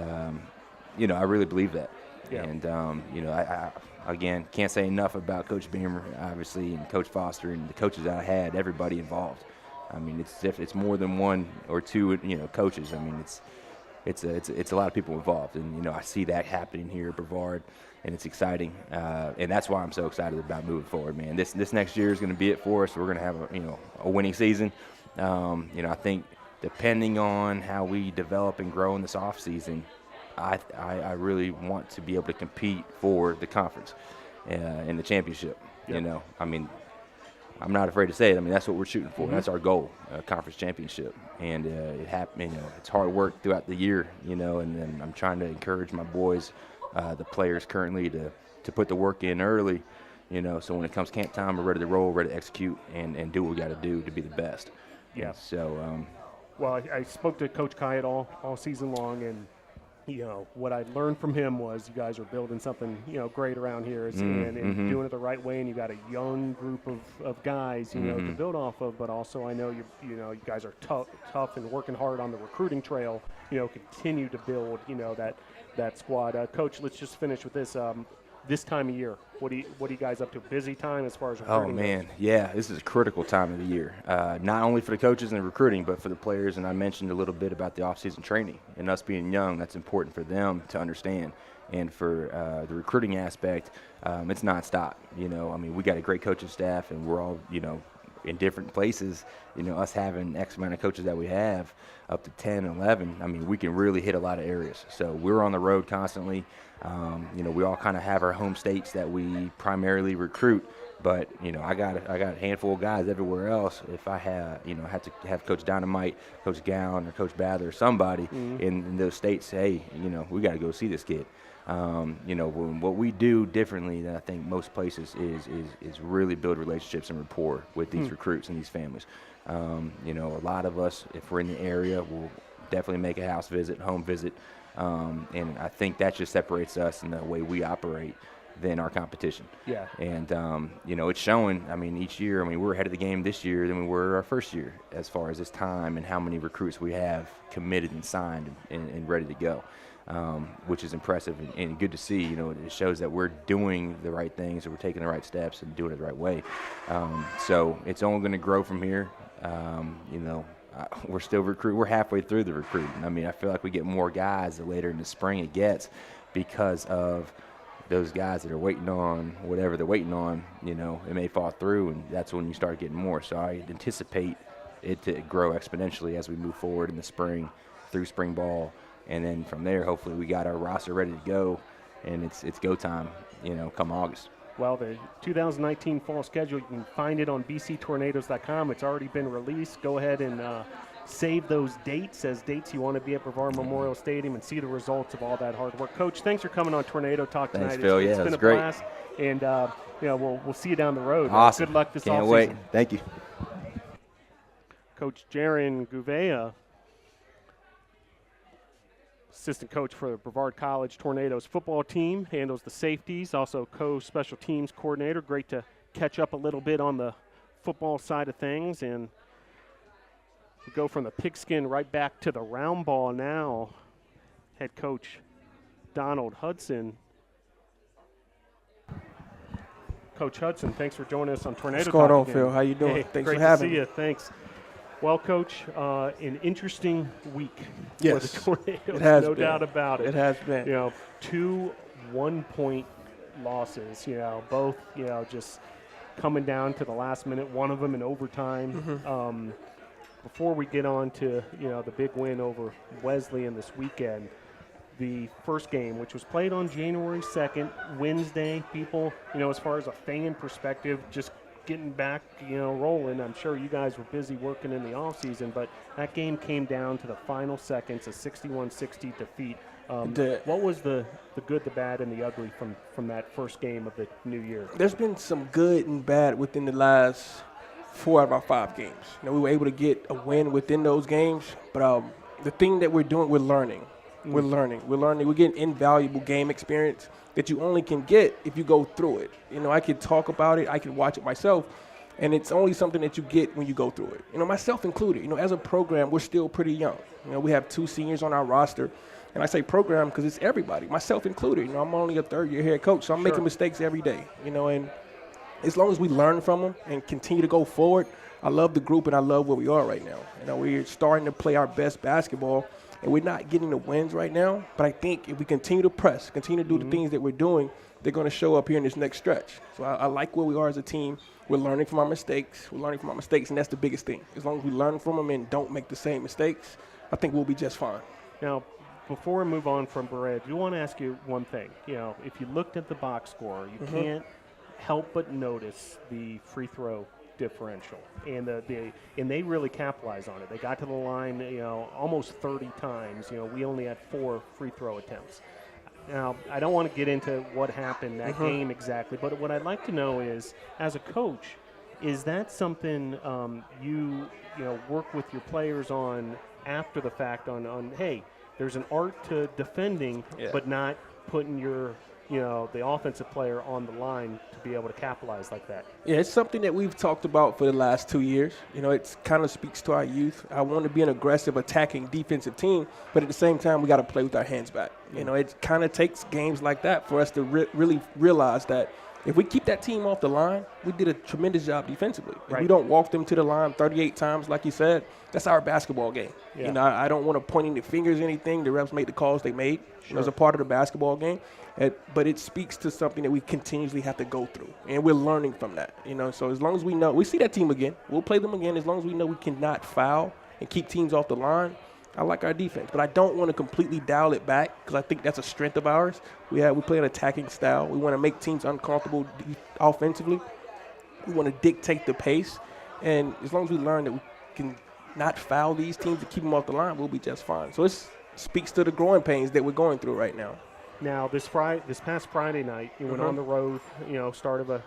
I really believe that. Yeah. And, I again, can't say enough about Coach Beamer, obviously, and Coach Foster and the coaches I had, everybody involved. I mean, it's more than one or two, coaches. I mean, it's a lot of people involved. And, I see that happening here at Brevard. And it's exciting, and that's why I'm so excited about moving forward, man. This next year is going to be it for us. We're going to have a winning season. I think depending on how we develop and grow in this off season, I really want to be able to compete for the conference in the championship. Yep. I mean, I'm not afraid to say it. I mean, that's what we're shooting for. That's our goal, conference championship. And it's hard work throughout the year, and then I'm trying to encourage my boys. The players currently to put the work in early, so when it comes camp time, we're ready to roll, ready to execute, and do what we got to do to be the best. Yeah. And so. Well, I spoke to Coach Kyatt all season long, and what I learned from him was you guys are building something great around here, and doing it the right way, and you got a young group of guys to build off of. But also, I know you guys are tough and working hard on the recruiting trail. Continue to build that squad. Coach, let's just finish with this. This time of year, what are you guys up to? Busy time as far as recruiting? Oh man, yeah, this is a critical time of the year. Not only for the coaches and the recruiting, but for the players. And I mentioned a little bit about the off-season training and us being young. That's important for them to understand. And for the recruiting aspect, it's nonstop. I mean, we got a great coaching staff, and we're all in different places. Us having X amount of coaches that we have, up to 10, 11. I mean, we can really hit a lot of areas. So we're on the road constantly. We all kind of have our home states that we primarily recruit, but I got a handful of guys everywhere else. If I had to have Coach Dynamite, Coach Gown, or Coach Bather, or somebody in those states say, hey, we got to go see this kid. What we do differently than I think most places is really build relationships and rapport with these recruits and these families. A lot of us, if we're in the area, will definitely make a house visit, home visit, and I think that just separates us in the way we operate than our competition. Yeah. And, it's showing, each year, we're ahead of the game this year than we were our first year as far as this time and how many recruits we have committed and signed and ready to go, which is impressive and good to see. It shows that we're doing the right things and we're taking the right steps and doing it the right way. So it's only going to grow from here. We're still recruiting. We're halfway through the recruiting. I feel like we get more guys the later in the spring it gets because of those guys that are waiting on whatever they're waiting on, it may fall through, and that's when you start getting more. So I anticipate it to grow exponentially as we move forward in the spring through spring ball. And then from there, hopefully we got our roster ready to go, and it's go time, come August. Well, the 2019 fall schedule, you can find it on bctornadoes.com. It's already been released. Go ahead and save those dates as dates you want to be at Brevard Memorial Stadium and see the results of all that hard work. Coach, thanks for coming on Tornado Talk tonight. Thanks, Phil. It's yeah, been a great. blast, and we'll see you down the road. Awesome. Good luck this Can't offseason. wait. Thank you. Coach Jeron Gouveia, assistant coach for the Brevard College Tornadoes football team, handles the safeties, also co-special teams coordinator. Great to catch up a little bit on the football side of things, and we go from the pigskin right back to the round ball now. Head coach Donald Hudson. Coach Hudson, thanks for joining us on Tornado What's going Talk on, again. Phil? How you doing? Hey, Thanks great for having to see me. you. Thanks. Well, Coach, an interesting week Yes, for the Tornadoes, it has no been. doubt about it. It has been. 2 1-point losses, both, just coming down to the last minute, one of them in overtime. Before we get on to, the big win over Wesleyan this weekend, the first game, which was played on January 2nd, Wednesday, people, as far as a fan perspective, just getting back, rolling. I'm sure you guys were busy working in the offseason, but that game came down to the final seconds, a 61-60 defeat. What was the good, the bad, and the ugly from that first game of the new year? There's been some good and bad within the last 4 out of our 5 games. We were able to get a win within those games, but the thing that we're doing, we're learning. We're learning. We're getting invaluable game experience that you only can get if you go through it. I could talk about it, I could watch it myself, and it's only something that you get when you go through it. Myself included. As a program, we're still pretty young. We have 2 seniors on our roster, and I say program because it's everybody, myself included. I'm only a third-year head coach, so I'm making mistakes every day. And as long as we learn from them and continue to go forward, I love the group and I love where we are right now. We're starting to play our best basketball. And we're not getting the wins right now, but I think if we continue to press, continue to do the things that we're doing, they're going to show up here in this next stretch. So I like where we are as a team. We're learning from our mistakes. And that's the biggest thing. As long as we learn from them and don't make the same mistakes, I think we'll be just fine. Now, before we move on from Brevard, I do want to ask you one thing. If you looked at the box score, you can't help but notice the free throw differential, and they really capitalized on it. They got to the line, almost 30 times. We only had 4 free throw attempts. Now, I don't want to get into what happened that game exactly, but what I'd like to know is, as a coach, is that something you work with your players on after the fact? On hey, there's an art to defending, but not putting your the offensive player on the line to be able to capitalize like that. Yeah, it's something that we've talked about for the last 2 years. It kind of speaks to our youth. I want to be an aggressive, attacking defensive team, but at the same time, we got to play with our hands back. It kind of takes games like that for us to really realize that if we keep that team off the line, we did a tremendous job defensively. If we don't walk them to the line 38 times, like you said, that's our basketball game. Yeah. I don't want to point any fingers or anything. The refs made the calls they made. As a part of the basketball game. But it speaks to something that we continuously have to go through, and we're learning from that. So as long as we know, we see that team again, we'll play them again. As long as we know we cannot foul and keep teams off the line, I like our defense. But I don't want to completely dial it back because I think that's a strength of ours. We play an attacking style. We want to make teams uncomfortable offensively. We want to dictate the pace, and as long as we learn that we can not foul these teams and keep them off the line, we'll be just fine. So it speaks to the growing pains that we're going through right now. Now, this past Friday night, you went on the road, start of a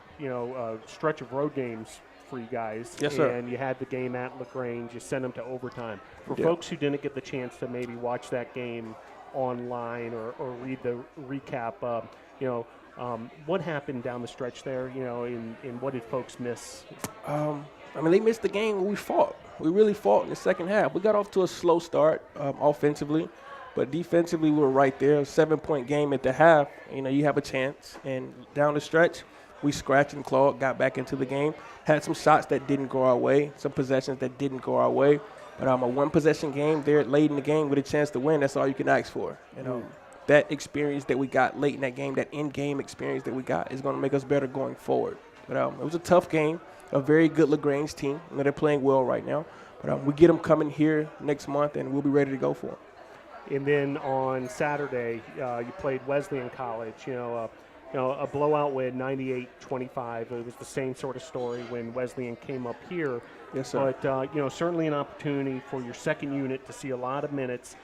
stretch of road games for you guys. Yes, sir. And you had the game at LaGrange. You sent them to overtime. For Yeah. folks who didn't get the chance to maybe watch that game online or read the recap, what happened down the stretch there, and what did folks miss? They missed the game where we fought. We really fought in the second half. We got off to a slow start offensively, but defensively we were right there. A 7-point game at the half. You have a chance. And down the stretch, we scratched and clawed, got back into the game, had some shots that didn't go our way, some possessions that didn't go our way. But a one-possession game there late in the game with a chance to win, that's all you can ask for. That experience that we got late in that game, that in-game experience that we got is going to make us better going forward. But it was a tough game, a very good LaGrange team. They're playing well right now. But we get them coming here next month, and we'll be ready to go for them. And then on Saturday, you played Wesleyan College, a blowout win, 98-25. It was the same sort of story when Wesleyan came up here. Yes, sir. But, certainly an opportunity for your second unit to see a lot of minutes.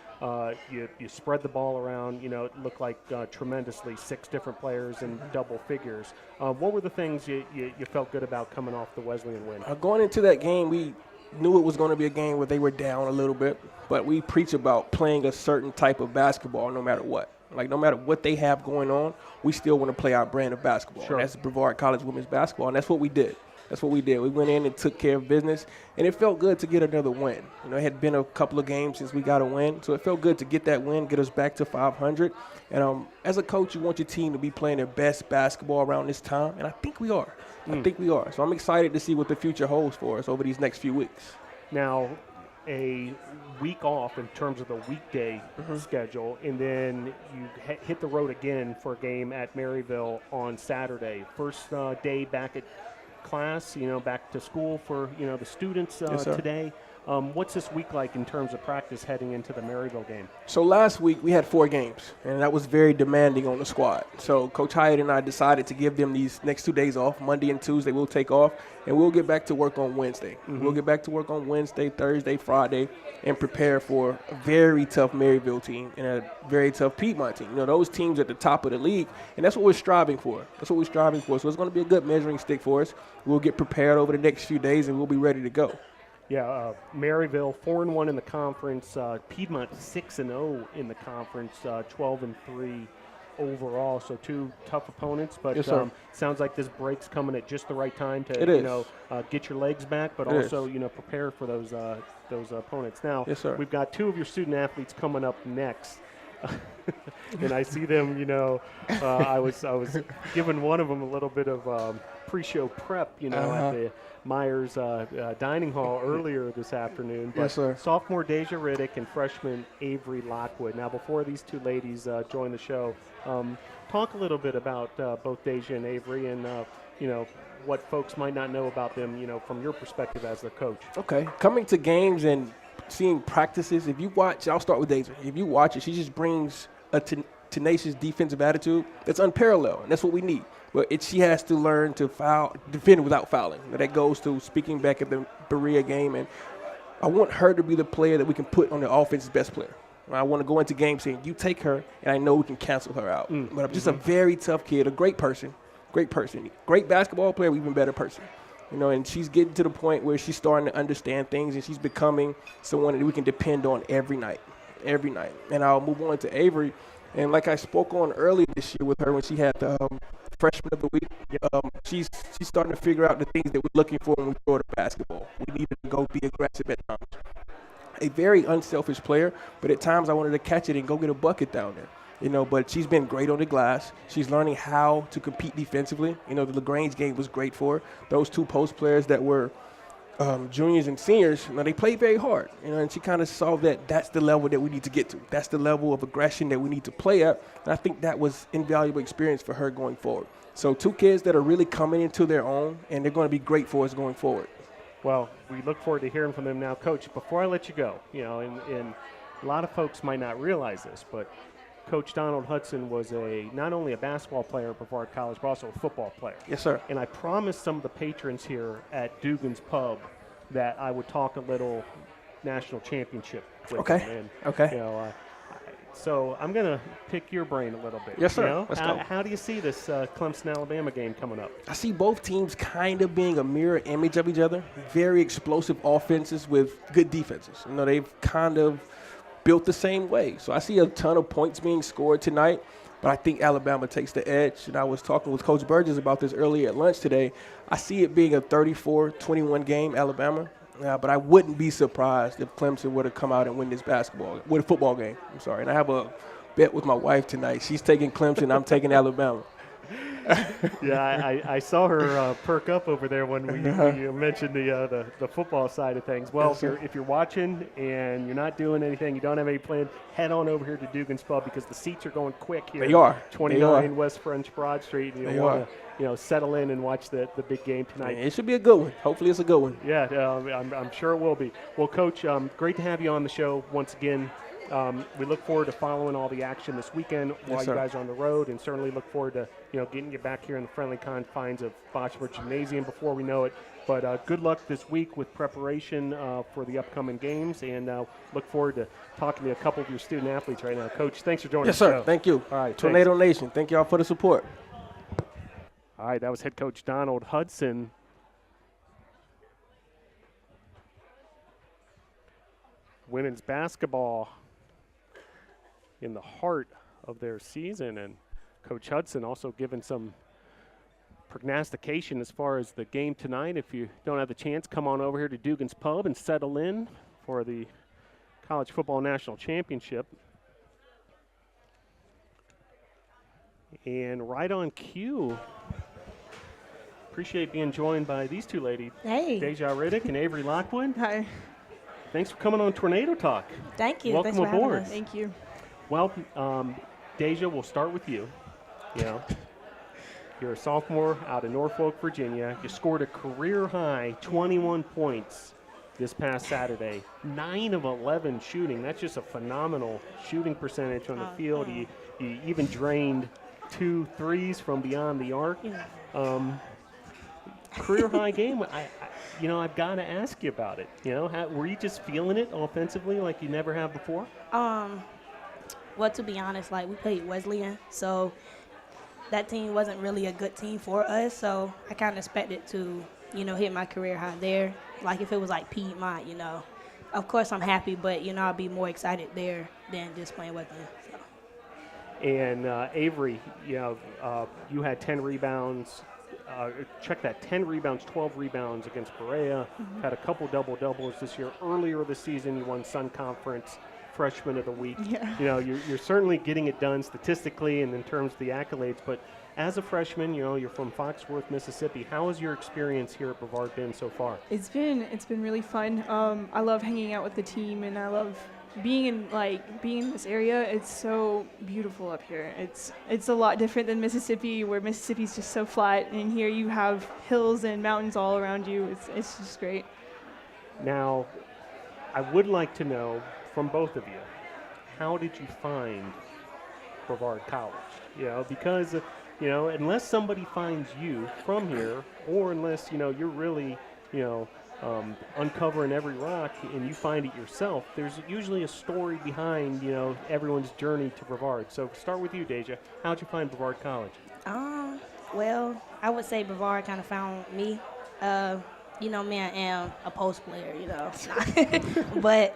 You spread the ball around. It looked like tremendously 6 different players in double figures. What were the things you felt good about coming off the Wesleyan win? Going into that game, we knew it was going to be a game where they were down a little bit, but we preach about playing a certain type of basketball no matter what. Like, no matter what they have going on, we still want to play our brand of basketball. Sure. And that's Brevard College women's basketball, and that's what we did. We went in and took care of business, and it felt good to get another win. It had been a couple of games since we got a win, so it felt good to get that win, get us back to 500. And as a coach, you want your team to be playing their best basketball around this time, and I think we are. So I'm excited to see what the future holds for us over these next few weeks. Now, a week off in terms of the weekday schedule, and then you hit the road again for a game at Maryville on Saturday. First day back at class, back to school for, the students Yes, sir. today. What's this week like in terms of practice heading into the Maryville game? So last week we had 4 games, and that was very demanding on the squad. So Coach Hyatt and I decided to give them these next 2 days off. Monday and Tuesday we'll take off, and we'll get back to work on Wednesday. We'll get back to work on Wednesday, Thursday, Friday, and prepare for a very tough Maryville team and a very tough Piedmont team. Those teams at the top of the league, and that's what we're striving for. So it's going to be a good measuring stick for us. We'll get prepared over the next few days, and we'll be ready to go. Yeah, Maryville 4-1 in the conference. Piedmont 6-0 in the conference. 12-3 overall. So 2 tough opponents, but Yes, sir. sounds like this break's coming at just the right time to It is. get your legs back, but It also prepare for those opponents. Now Yes, sir. we've got 2 of your student athletes coming up next. And I see them, I was giving one of them a little bit of pre-show prep, at the Myers dining hall earlier this afternoon. But Yes, sir. sophomore Deja Riddick and freshman Avery Lockwood. Now, before these 2 ladies join the show, talk a little bit about both Deja and Avery and, what folks might not know about them, from your perspective as their coach. Okay. Coming to games and seeing practices, if you watch, I'll start with Deja. If you watch it, she just brings a tenacious defensive attitude that's unparalleled, and that's what we need. But she has to learn to defend without fouling. That goes to speaking back at the Berea game, and I want her to be the player that we can put on the offense's best player. I want to go into games saying, you take her, and I know we can cancel her out. But I'm just a very tough kid, a great person, great basketball player, even better person. And she's getting to the point where she's starting to understand things, and she's becoming someone that we can depend on every night. And I'll move on to Avery. And like I spoke on earlier this year with her when she had the freshman of the week, she's starting to figure out the things that we're looking for when we throw the basketball. We need her to go be aggressive at times. A very unselfish player, but at times I wanted to catch it and go get a bucket down there. But she's been great on the glass. She's learning how to compete defensively. The LaGrange game was great for her. Those 2 post players that were juniors and seniors, they played very hard, and she kind of saw that that's the level that we need to get to. That's the level of aggression that we need to play at, and I think that was invaluable experience for her going forward. So 2 kids that are really coming into their own, and they're going to be great for us going forward. Well, we look forward to hearing from them now. Coach, before I let you go, and a lot of folks might not realize this, but Coach Donald Hudson was not only a basketball player at Brevard College, but also a football player. Yes, sir. And I promised some of the patrons here at Dugan's Pub that I would talk a little national championship with Okay. them. And, Okay. So I'm going to pick your brain a little bit. Yes, sir. You know? Let's go. How do you see this Clemson-Alabama game coming up? I see both teams kind of being a mirror image of each other. Very explosive offenses with good defenses. You know, they've kind of built the same way. So I see a ton of points being scored tonight, but I think Alabama takes the edge. And I was talking with Coach Burgess about this earlier at lunch today. I see it being a 34-21 game, Alabama. But I wouldn't be surprised if Clemson were to come out and win this football game. I'm sorry. And I have a bet with my wife tonight. She's taking Clemson. I'm taking Alabama. Yeah, I saw her perk up over there when you mentioned the football side of things. Well, Yes, if you're watching and you're not doing anything, you don't have any plan, head on over here to Dugan's Pub because the seats are going quick here. They are. 29 West French Broad Street. And They you want are. to settle in and watch the big game tonight. It should be a good one. Hopefully it's a good one. Yeah, I'm sure it will be. Well, Coach, great to have you on the show once again. We look forward to following all the action this weekend while you sir. guys are on the road, and certainly look forward to getting you back here in the friendly confines of Bochmer Gymnasium before we know it. But good luck this week with preparation for the upcoming games, and look forward to talking to a couple of your student athletes right now. Coach, thanks for joining Yes, us. sir. Thank you. All right, Tornado Nation, thank y'all for the support. All right, that was head coach Donald Hudson. Women's basketball in the heart of their season, and Coach Hudson also given some prognostication as far as the game tonight. If you don't have the chance, come on over here to Dugan's Pub and settle in for the College Football National Championship. And right on cue, appreciate being joined by these two ladies, Hey. Deja Riddick and Avery Lockwood. Hi. Thanks for coming on Tornado Talk. Thank you. Welcome Thanks for aboard. having us. Thank you. Well, Deja, we'll start with you. You're a sophomore out of Norfolk, Virginia. You scored a career-high 21 points this past Saturday. 9 of 11 shooting. That's just a phenomenal shooting percentage on the field. You even drained 2 threes from beyond the arc. Career-high game. I've got to ask you about it. Were you just feeling it offensively like you never have before? Well, to be honest, we played Wesleyan, so that team wasn't really a good team for us. So I kind of expected to, hit my career high there. Like if it was like Piedmont, Of course I'm happy, but I'll be more excited there than just playing Wesleyan. So. And Avery, you had 10 rebounds. Check that, 10 rebounds, 12 rebounds against Berea. Had a couple double-doubles this year. Earlier this season, you won Sun Conference Freshman of the Week. Yeah. You're certainly getting it done statistically and in terms of the accolades. But as a freshman, you're from Foxworth, Mississippi. How has your experience here at Brevard been so far? It's been really fun. I love hanging out with the team, and I love being in this area. It's so beautiful up here. It's a lot different than Mississippi, where Mississippi's just so flat, and here you have hills and mountains all around you. It's just great. Now, I would like to know from both of you, how did you find Brevard College? Because unless somebody finds you from here, or unless you're really uncovering every rock and you find it yourself, there's usually a story behind everyone's journey to Brevard. So start with you, Deja. How'd you find Brevard College? Well, I would say Brevard kind of found me. Me, I am a post player, but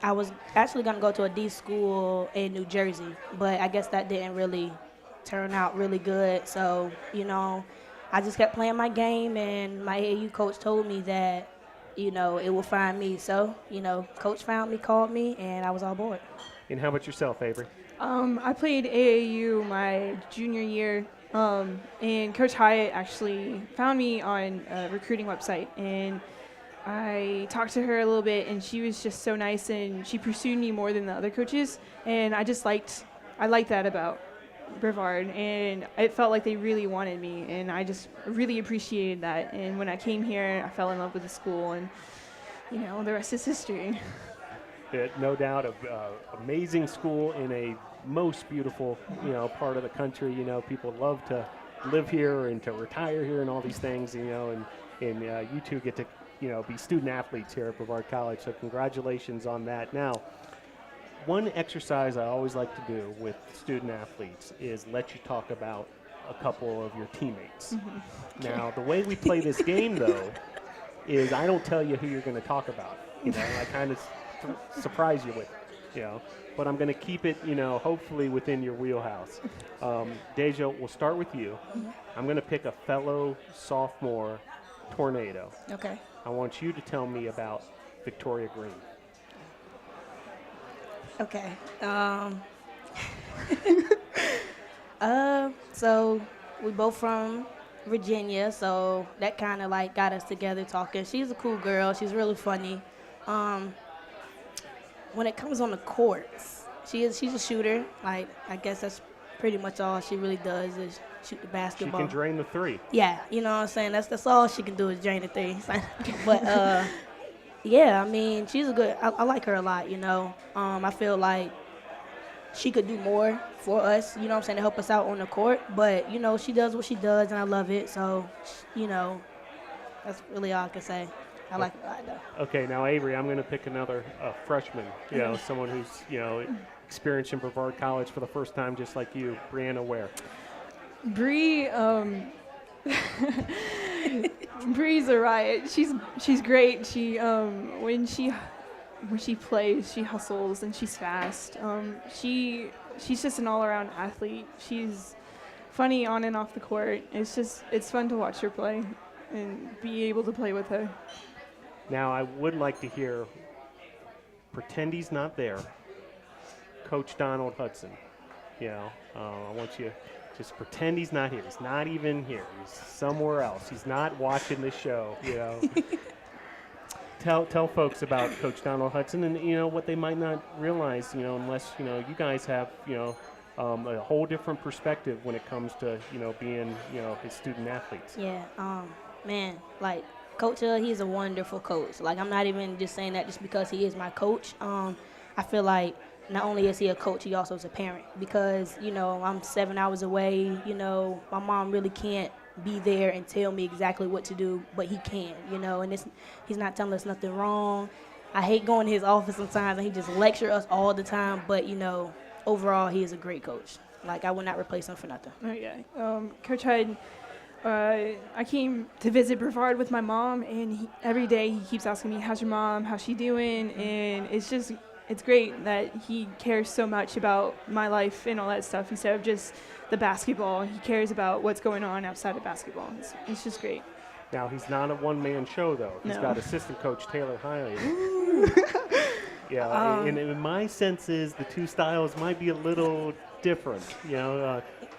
I was actually going to go to a D school in New Jersey, but I guess that didn't really turn out really good. So, I just kept playing my game, and my AAU coach told me that, it will find me. So, coach found me, called me, and I was on board. And how about yourself, Avery? I played AAU my junior year, and Coach Hyatt actually found me on a recruiting website, and I talked to her a little bit, and she was just so nice, and she pursued me more than the other coaches, and I liked that about Brevard, and it felt like they really wanted me, and I just really appreciated that. And when I came here, I fell in love with the school, and the rest is history. No doubt, amazing school in a most beautiful part of the country. People love to live here and to retire here and all these things. And you two get to be student athletes here at Brevard College. So congratulations on that. Now, one exercise I always like to do with student athletes is let you talk about a couple of your teammates. Now, the way we play this game, though, is I don't tell you who you're going to talk about. I kind of surprise you with it, But I'm going to keep it, hopefully within your wheelhouse. Deja, we'll start with you. I'm going to pick a fellow sophomore tornado. Okay. I want you to tell me about Victoria Grimm. Okay. So we both from Virginia, so that kind of like got us together talking. She's a cool girl. She's really funny. When it comes on the courts, she's a shooter. Like, I guess that's pretty much all she really does is shoot the She basketball. can drain the three. Yeah, you know what I'm saying? That's all she can do is drain the three. But yeah, I mean, she's a good. I like her a lot. I feel like she could do more for us. You know what I'm saying, to help us out on the court. But she does what she does, and I love it. So, that's really all I can say. I like her a lot, though. Okay, now Avery, I'm going to pick another freshman. Someone who's experienced in Brevard College for the first time, just like you. Brianna Ware. Bree, Bree's a riot. She's great. She when she plays, she hustles and she's fast. She's just an all-around athlete. She's funny on and off the court. It's fun to watch her play and be able to play with her. Now I would like to hear. Pretend he's not there. Coach Donald Hudson. I want you. Just pretend he's not here. He's not even here. He's somewhere else. He's not watching this show. Tell folks about Coach Donald Hudson and what they might not realize. Unless you guys have a whole different perspective when it comes to being his student athletes. Yeah. Man, like Coach, he's a wonderful coach. Like, I'm not even just saying that just because he is my coach. I feel like not only is he a coach, he also is a parent because, I'm 7 hours away. My mom really can't be there and tell me exactly what to do, but he can, and he's not telling us nothing wrong. I hate going to his office sometimes and he just lecture us all the time, but, overall, he is a great coach. Like, I would not replace him for nothing. Oh, yeah. Coach Hyde, I came to visit Brevard with my mom, and every day he keeps asking me, how's your mom, how's she doing, and it's great that he cares so much about my life and all that stuff instead of just the basketball. He cares about what's going on outside of basketball. It's just great. Now, he's not a one-man show, though. He's got assistant coach Taylor Hiley. And in my sense is the two styles might be a little different.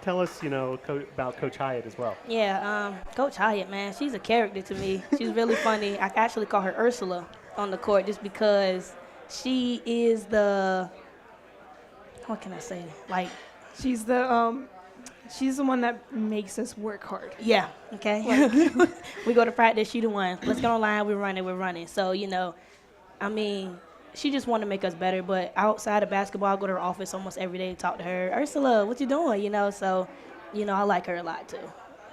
Tell us, about Coach Hyatt as well. Yeah, Coach Hyatt, man, she's a character to me. She's really funny. I actually call her Ursula on the court just because she is what can I say? Like, she's the one that makes us work hard. Yeah, okay. We go to practice, she the one. Let's get online, we're running. So, I mean, she just wanted to make us better, but outside of basketball, I go to her office almost every day to talk to her. Ursula, what you doing? So, I like her a lot too.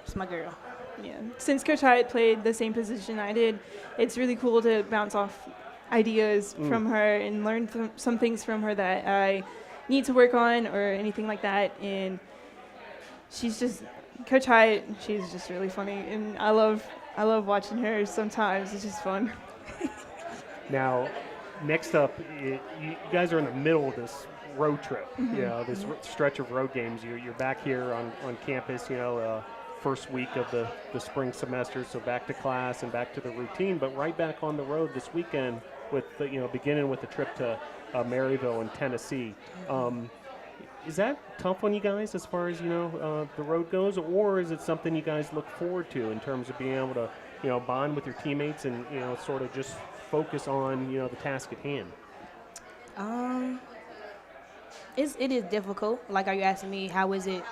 She's my girl. Yeah. Since Coach Hyatt played the same position I did, it's really cool to bounce off ideas from her and learn some things from her that I need to work on or anything like that. And Coach Hyatt, she's just really funny, and I love watching her sometimes. It's just fun. Now, next up, you guys are in the middle of this road trip, this stretch of road games. You're back here on campus, first week of the spring semester, so back to class and back to the routine, but right back on the road this weekend with, beginning with the trip to Maryville in Tennessee. Is that tough on you guys as far as, the road goes, or is it something you guys look forward to in terms of being able to, bond with your teammates and, sort of just focus on, the task at hand? It is difficult. Like, are you asking me how is it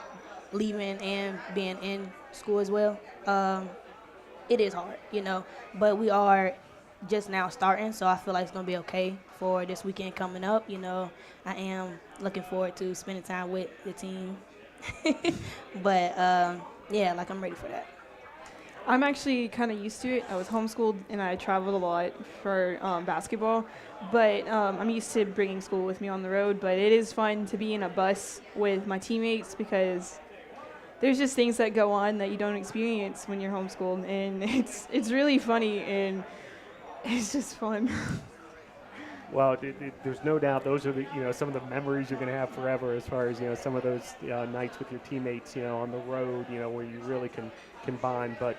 leaving and being in school as well? It is hard, but we are just now starting, so I feel like it's going to be okay for this weekend coming up. I am looking forward to spending time with the team. But, I'm ready for that. I'm actually kind of used to it. I was homeschooled and I traveled a lot for basketball, but I'm used to bringing school with me on the road. But it is fun to be in a bus with my teammates because there's just things that go on that you don't experience when you're homeschooled, and it's really funny and it's just fun. Well, there's no doubt those are some of the memories you're going to have forever, as far as some of those nights with your teammates on the road, where you really can bond. But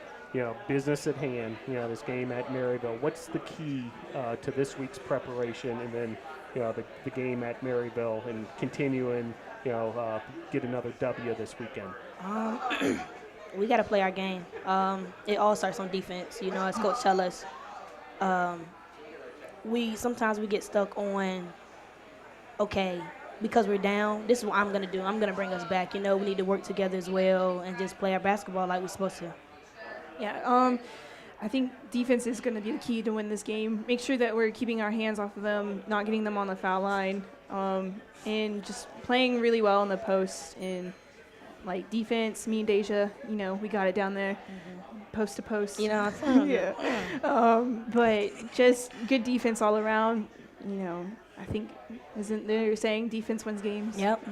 business at hand, this game at Maryville. What's the key to this week's preparation, and then the game at Maryville, and continuing get another W this weekend? We got to play our game. It all starts on defense. As Coach tell us. Sometimes we get stuck on, okay, because we're down, this is what I'm going to do. I'm going to bring us back. We need to work together as well and just play our basketball like we're supposed to. Yeah, I think defense is going to be the key to win this game. Make sure that we're keeping our hands off of them, not getting them on the foul line, and just playing really well in the post. And, like, defense, me and Deja, we got it down there. Post to post. Yeah. But just good defense all around. I think, isn't there saying defense wins games? Yep.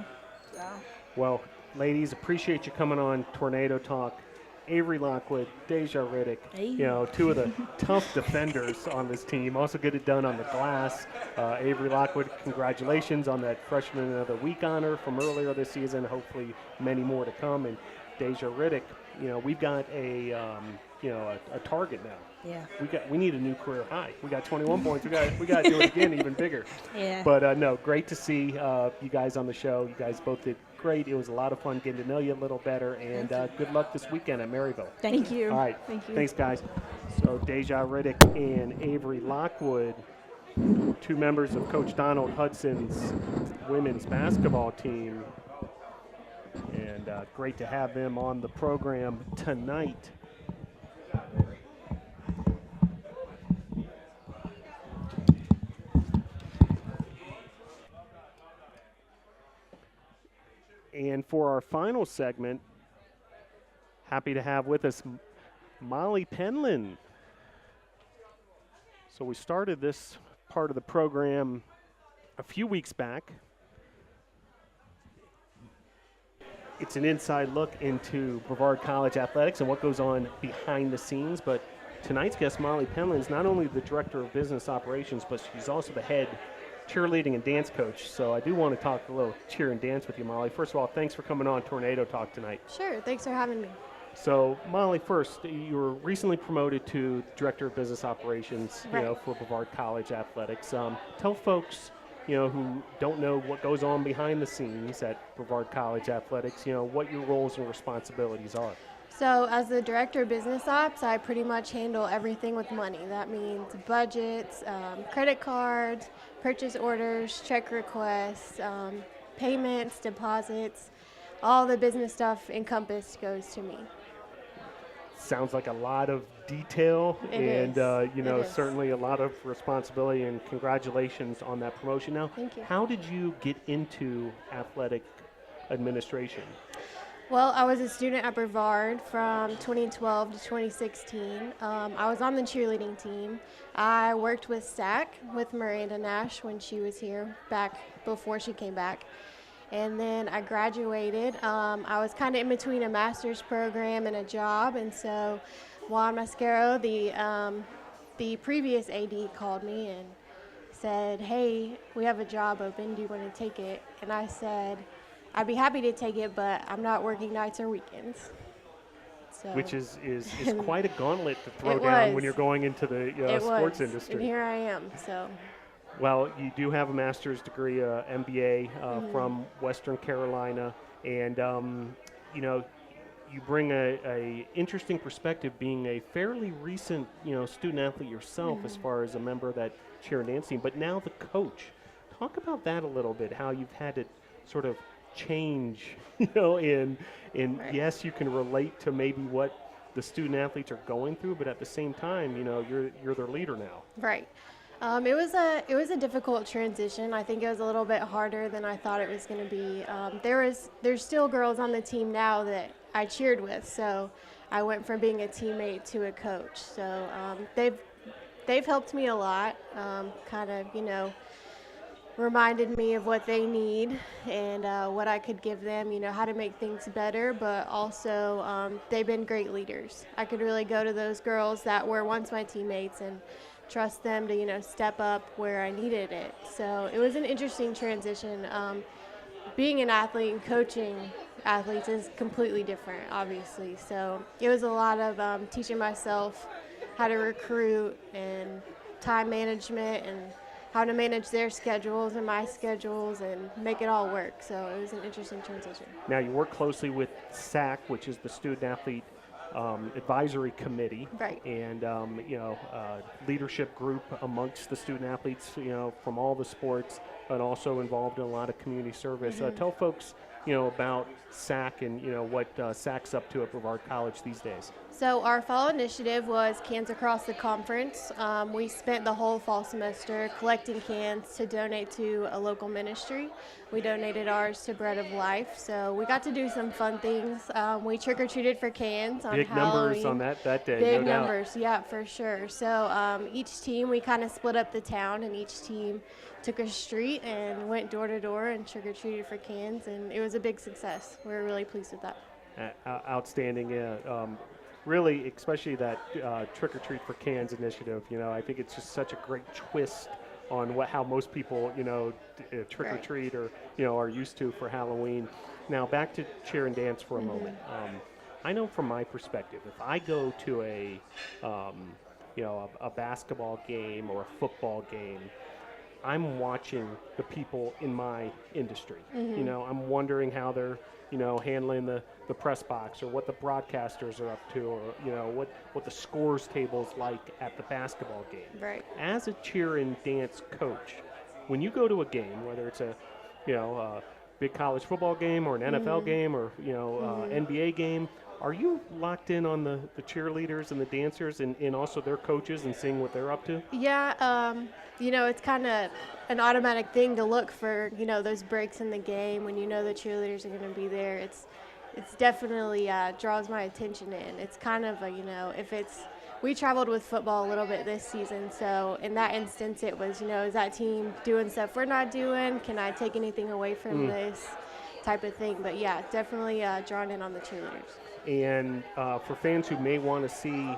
Well, ladies, appreciate you coming on Tornado Talk. Avery Lockwood, Deja Riddick, Hey. Two of the tough defenders on this team. Also get it done on the glass. Avery Lockwood, congratulations on that Freshman of the Week honor from earlier this season. Hopefully many more to come. And Deja Riddick, we've got a target now. Yeah. We need a new career high. We got 21 points. We got to do it again, even bigger. Yeah. But no, great to see you guys on the show. You guys both did great. It was a lot of fun getting to know you a little better. And good luck this weekend at Maryville. Thank you. All right. Thank you. Thanks, guys. So Deja Riddick and Avery Lockwood, two members of Coach Donald Hudson's women's basketball team. And great to have them on the program tonight. And for our final segment, happy to have with us Molly Penland. So we started this part of the program a few weeks back. It's an inside look into Brevard College athletics and what goes on behind the scenes. But tonight's guest, Molly Penland, is not only the Director of Business Operations, but she's also the head cheerleading and dance coach. So I do want to talk a little cheer and dance with you, Molly. First of all, thanks for coming on Tornado Talk tonight. Sure, thanks for having me. So, Molly, first, you were recently promoted to Director of Business Operations, Right. For Brevard College Athletics. Tell folks, who don't know what goes on behind the scenes at Brevard College Athletics, what your roles and responsibilities are. So as the Director of Business Ops, I pretty much handle everything with money. That means budgets, credit cards, purchase orders, check requests, payments, deposits, all the business stuff encompassed goes to me. Sounds like a lot of detail and, It is. certainly a lot of responsibility, and congratulations on that promotion. Now, Thank you. How did you get into athletic administration? Well, I was a student at Brevard from 2012 to 2016. I was on the cheerleading team. I worked with SAAC with Miranda Nash when she was here back before she came back. And then I graduated. I was kind of in between a master's program and a job, and so Juan Mascaro, the previous AD, called me and said, "Hey, we have a job open. Do you want to take it?" And I said, "I'd be happy to take it, but I'm not working nights or weekends." So Which is quite a gauntlet to throw It down was. when you're going into the it sports was, industry. and here I am. So Well, you do have a master's degree, MBA from Western Carolina, and you bring a interesting perspective, being a fairly recent student athlete yourself, as far as a member of that cheer and dance team, but now the coach. Talk about that a little bit. How you've had to sort of change, in Right. yes, you can relate to maybe what the student athletes are going through, but at the same time, you're their leader now. right. It was a difficult transition. I think it was a little bit harder than I thought it was going to be. There's still girls on the team now that I cheered with. So I went from being a teammate to a coach. So they've helped me a lot, kind of, reminded me of what they need and what I could give them, how to make things better, but also they've been great leaders. I could really go to those girls that were once my teammates and trust them to, step up where I needed it. So it was an interesting transition. Being an athlete and coaching athletes is completely different, obviously. So it was a lot of teaching myself how to recruit and time management and how to manage their schedules and my schedules and make it all work. So it was an interesting transition. Now, you work closely with SAAC, which is the Student Athlete Advisory Committee. Right. And, leadership group amongst the student athletes, from all the sports, and also involved in a lot of community service. Tell folks, about SAAC and, what SAAC's up to at Brevard College these days. So our fall initiative was Cans Across the Conference. We spent the whole fall semester collecting cans to donate to a local ministry. We donated ours to Bread of Life. So we got to do some fun things. We trick-or-treated for cans on Big Halloween. numbers on that day, Big no doubt. numbers, yeah, for sure. So each team, we kind of split up the town, and each team took a street and went door to door and trick-or-treated for cans, and it was a big success. We were really pleased with that. Outstanding. Really, especially that Trick or Treat for Cans initiative. I think it's just such a great twist on how most people, trick or treat or are used to for Halloween. Now back to cheer and dance for a moment. I know from my perspective, if I go to a basketball game or a football game, I'm watching the people in my industry. I'm wondering how they're handling the press box, or what the broadcasters are up to, or what the scores table's like at the basketball game. Right. As a cheer and dance coach, when you go to a game, whether it's a big college football game or an NFL game or NBA game, are you locked in on the cheerleaders and the dancers and also their coaches and seeing what they're up to? Yeah, it's kind of an automatic thing to look for, those breaks in the game when the cheerleaders are going to be there. It's definitely draws my attention in. It's kind of we traveled with football a little bit this season, so in that instance it was, is that team doing stuff we're not doing? Can I take anything away from this type of thing? But yeah, definitely drawn in on the cheerleaders. And for fans who may want to see,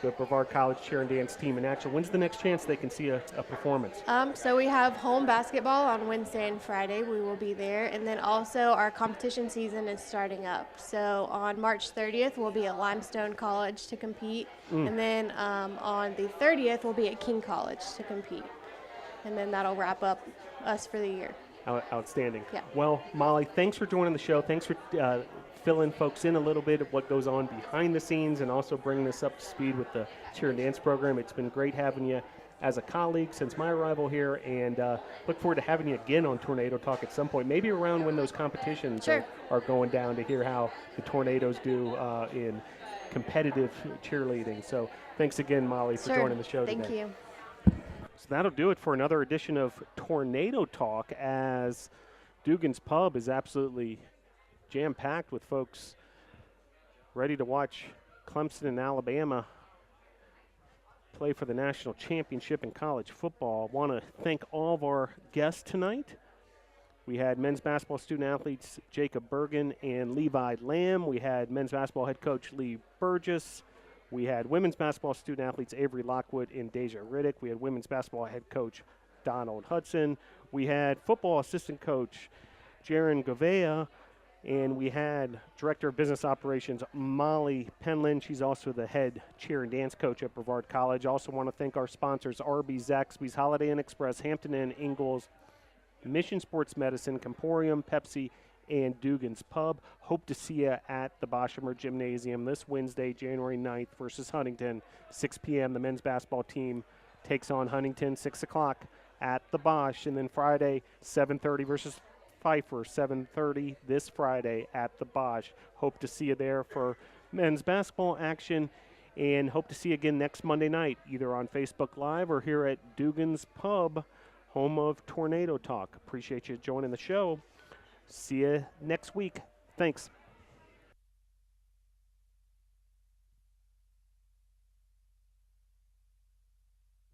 the Brevard College cheer and dance team in action, when's the next chance they can see a performance? So we have home basketball on Wednesday and Friday. We will be there. And then also our competition season is starting up. So on March 30th, we'll be at Limestone College to compete. And then on the 30th, we'll be at King College to compete. And then that'll wrap up us for the year. Outstanding. Yeah. Well, Molly, thanks for joining the show. Thanks for filling folks in a little bit of what goes on behind the scenes and also bringing us up to speed with the cheer and dance program. It's been great having you as a colleague since my arrival here, and look forward to having you again on Tornado Talk at some point, maybe around when those competitions are going down, to hear how the Tornadoes do in competitive cheerleading. So thanks again, Molly, for joining the show today. Thank you. So that'll do it for another edition of Tornado Talk, as Dugan's Pub is absolutely jam-packed with folks ready to watch Clemson and Alabama play for the national championship in college football. I want to thank all of our guests tonight. We had men's basketball student athletes Jakob Bergen and Levi Lamb. We had men's basketball head coach Lee Burgess. We had women's basketball student athletes Avery Lockwood and Deja Riddick. We had women's basketball head coach Donald Hudson. We had football assistant coach Jeron Gouveia. And we had Director of Business Operations, Molly Penland. She's also the head cheer and dance coach at Brevard College. Also want to thank our sponsors, Arby's, Zaxby's, Holiday Inn Express, Hampton Inn, Ingalls, Mission Sports Medicine, Comporium, Pepsi, and Dugan's Pub. Hope to see you at the Boshemer Gymnasium this Wednesday, January 9th versus Huntington, 6 p.m. The men's basketball team takes on Huntington, 6 o'clock at the Bosch. And then Friday, 7:30 versus Pfeiffer, 7:30 this Friday at the Bosch. Hope to see you there for men's basketball action, and hope to see you again next Monday night, either on Facebook Live or here at Dugan's Pub, home of Tornado Talk. Appreciate you joining the show. See you next week. Thanks.